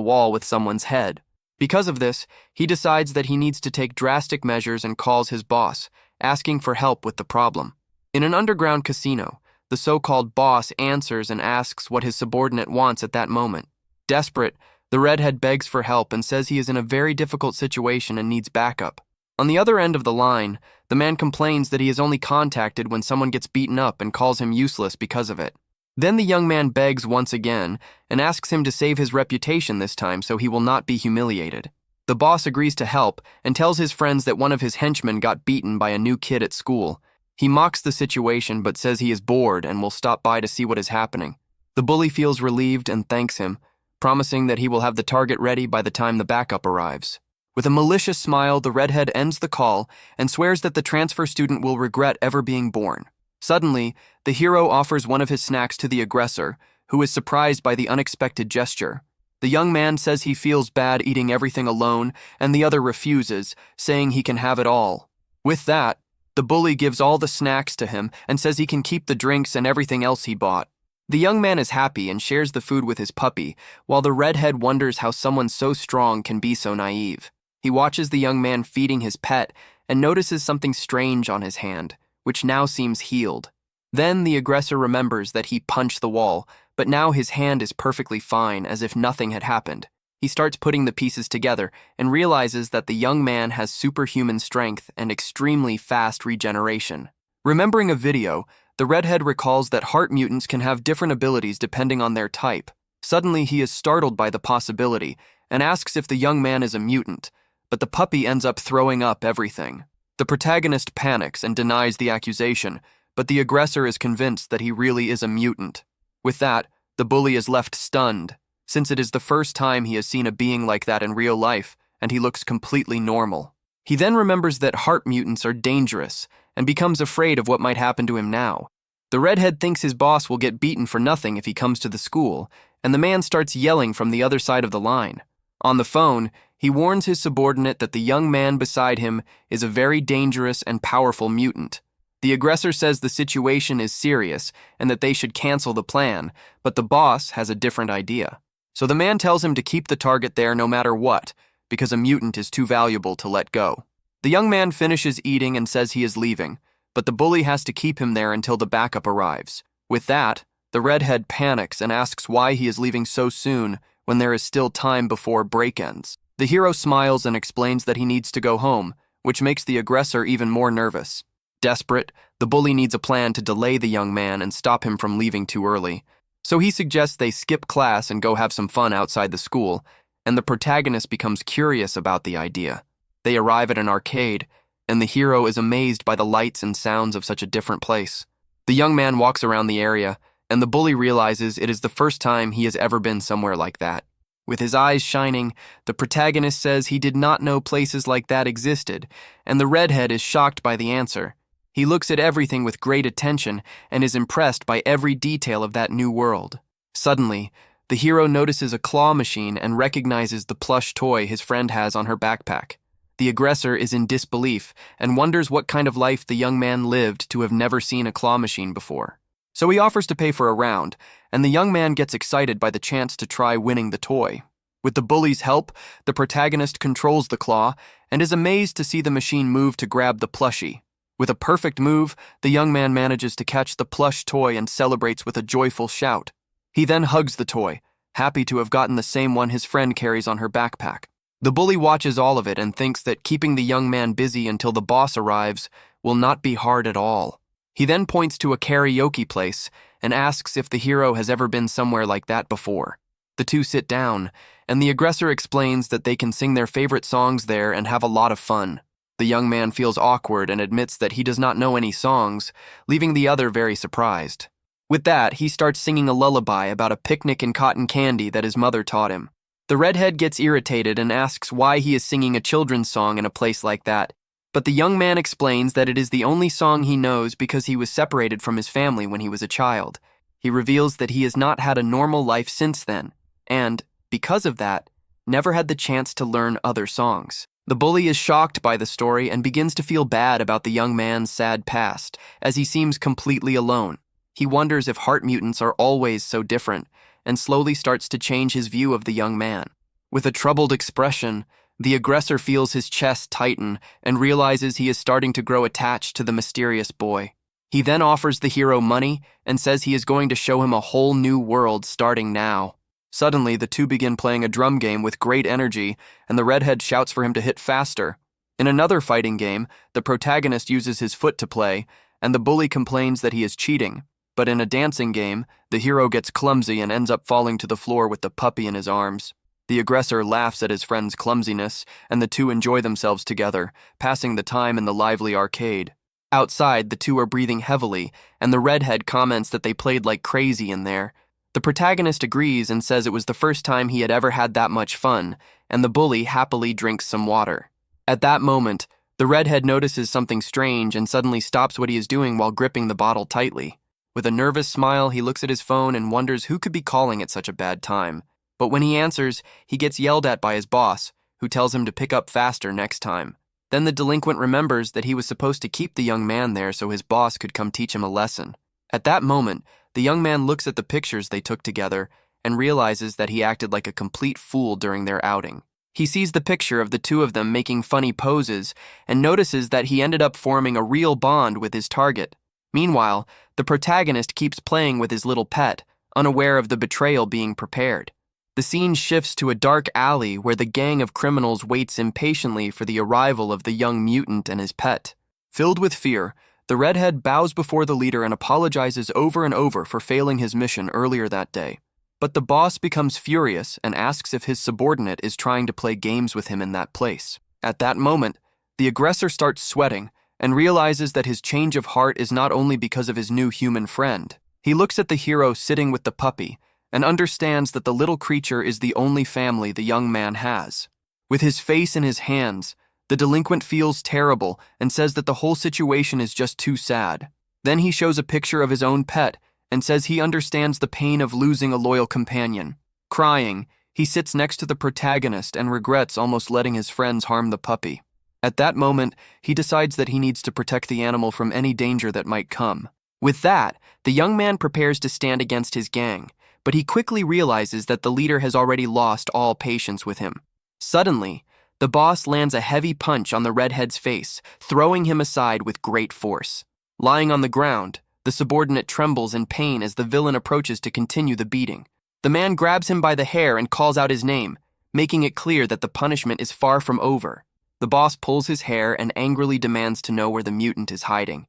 wall with someone's head. Because of this, he decides that he needs to take drastic measures and calls his boss, asking for help with the problem. In an underground casino, the so-called boss answers and asks what his subordinate wants at that moment. Desperate, the redhead begs for help and says he is in a very difficult situation and needs backup. On the other end of the line, the man complains that he is only contacted when someone gets beaten up and calls him useless because of it. Then the young man begs once again and asks him to save his reputation this time so he will not be humiliated. The boss agrees to help and tells his friends that one of his henchmen got beaten by a new kid at school. He mocks the situation but says he is bored and will stop by to see what is happening. The bully feels relieved and thanks him, promising that he will have the target ready by the time the backup arrives. With a malicious smile, the redhead ends the call and swears that the transfer student will regret ever being born. Suddenly, the hero offers one of his snacks to the aggressor, who is surprised by the unexpected gesture. The young man says he feels bad eating everything alone, and the other refuses, saying he can have it all. With that, the bully gives all the snacks to him and says he can keep the drinks and everything else he bought. The young man is happy and shares the food with his puppy, while the redhead wonders how someone so strong can be so naive. He watches the young man feeding his pet and notices something strange on his hand, which now seems healed. Then the aggressor remembers that he punched the wall, but now his hand is perfectly fine, as if nothing had happened. He starts putting the pieces together and realizes that the young man has superhuman strength and extremely fast regeneration. Remembering a video, the redhead recalls that heart mutants can have different abilities depending on their type. Suddenly he is startled by the possibility and asks if the young man is a mutant, but the puppy ends up throwing up everything. The protagonist panics and denies the accusation, but the aggressor is convinced that he really is a mutant. With that, the bully is left stunned, since it is the first time he has seen a being like that in real life, and he looks completely normal. He then remembers that heart mutants are dangerous, and becomes afraid of what might happen to him now. The redhead thinks his boss will get beaten for nothing if he comes to the school, and the man starts yelling from the other side of the line. On the phone, he warns his subordinate that the young man beside him is a very dangerous and powerful mutant. The aggressor says the situation is serious and that they should cancel the plan, but the boss has a different idea. So the man tells him to keep the target there no matter what, because a mutant is too valuable to let go. The young man finishes eating and says he is leaving, but the bully has to keep him there until the backup arrives. With that, the redhead panics and asks why he is leaving so soon when there is still time before break ends. The hero smiles and explains that he needs to go home, which makes the aggressor even more nervous. Desperate, the bully needs a plan to delay the young man and stop him from leaving too early. So he suggests they skip class and go have some fun outside the school, and the protagonist becomes curious about the idea. They arrive at an arcade, and the hero is amazed by the lights and sounds of such a different place. The young man walks around the area, and the bully realizes it is the first time he has ever been somewhere like that. With his eyes shining, the protagonist says he did not know places like that existed, and the redhead is shocked by the answer. He looks at everything with great attention and is impressed by every detail of that new world. Suddenly, the hero notices a claw machine and recognizes the plush toy his friend has on her backpack. The aggressor is in disbelief and wonders what kind of life the young man lived to have never seen a claw machine before. So he offers to pay for a round, and the young man gets excited by the chance to try winning the toy. With the bully's help, the protagonist controls the claw and is amazed to see the machine move to grab the plushie. With a perfect move, the young man manages to catch the plush toy and celebrates with a joyful shout. He then hugs the toy, happy to have gotten the same one his friend carries on her backpack. The bully watches all of it and thinks that keeping the young man busy until the boss arrives will not be hard at all. He then points to a karaoke place and asks if the hero has ever been somewhere like that before. The two sit down, and the aggressor explains that they can sing their favorite songs there and have a lot of fun. The young man feels awkward and admits that he does not know any songs, leaving the other very surprised. With that, he starts singing a lullaby about a picnic and cotton candy that his mother taught him. The redhead gets irritated and asks why he is singing a children's song in a place like that, but the young man explains that it is the only song he knows because he was separated from his family when he was a child. He reveals that he has not had a normal life since then, and, because of that, never had the chance to learn other songs. The bully is shocked by the story and begins to feel bad about the young man's sad past, as he seems completely alone. He wonders if heart mutants are always so different, and slowly starts to change his view of the young man. With a troubled expression, the aggressor feels his chest tighten and realizes he is starting to grow attached to the mysterious boy. He then offers the hero money and says he is going to show him a whole new world starting now. Suddenly, the two begin playing a drum game with great energy, and the redhead shouts for him to hit faster. In another fighting game, the protagonist uses his foot to play, and the bully complains that he is cheating. But in a dancing game, the hero gets clumsy and ends up falling to the floor with the puppy in his arms. The aggressor laughs at his friend's clumsiness, and the two enjoy themselves together, passing the time in the lively arcade. Outside, the two are breathing heavily, and the redhead comments that they played like crazy in there. The protagonist agrees and says it was the first time he had ever had that much fun, and the bully happily drinks some water. At that moment, the redhead notices something strange and suddenly stops what he is doing while gripping the bottle tightly. With a nervous smile, he looks at his phone and wonders who could be calling at such a bad time. But when he answers, he gets yelled at by his boss, who tells him to pick up faster next time. Then the delinquent remembers that he was supposed to keep the young man there so his boss could come teach him a lesson. At that moment, the young man looks at the pictures they took together and realizes that he acted like a complete fool during their outing. He sees the picture of the two of them making funny poses and notices that he ended up forming a real bond with his target. Meanwhile, the protagonist keeps playing with his little pet, unaware of the betrayal being prepared. The scene shifts to a dark alley where the gang of criminals waits impatiently for the arrival of the young mutant and his pet. Filled with fear, the redhead bows before the leader and apologizes over and over for failing his mission earlier that day. But the boss becomes furious and asks if his subordinate is trying to play games with him in that place. At that moment, the aggressor starts sweating and realizes that his change of heart is not only because of his new human friend. He looks at the hero sitting with the puppy and understands that the little creature is the only family the young man has. With his face in his hands, the delinquent feels terrible and says that the whole situation is just too sad. Then he shows a picture of his own pet and says he understands the pain of losing a loyal companion. Crying, he sits next to the protagonist and regrets almost letting his friends harm the puppy. At that moment, he decides that he needs to protect the animal from any danger that might come. With that, the young man prepares to stand against his gang, but he quickly realizes that the leader has already lost all patience with him. Suddenly, the boss lands a heavy punch on the redhead's face, throwing him aside with great force. Lying on the ground, the subordinate trembles in pain as the villain approaches to continue the beating. The man grabs him by the hair and calls out his name, making it clear that the punishment is far from over. The boss pulls his hair and angrily demands to know where the mutant is hiding.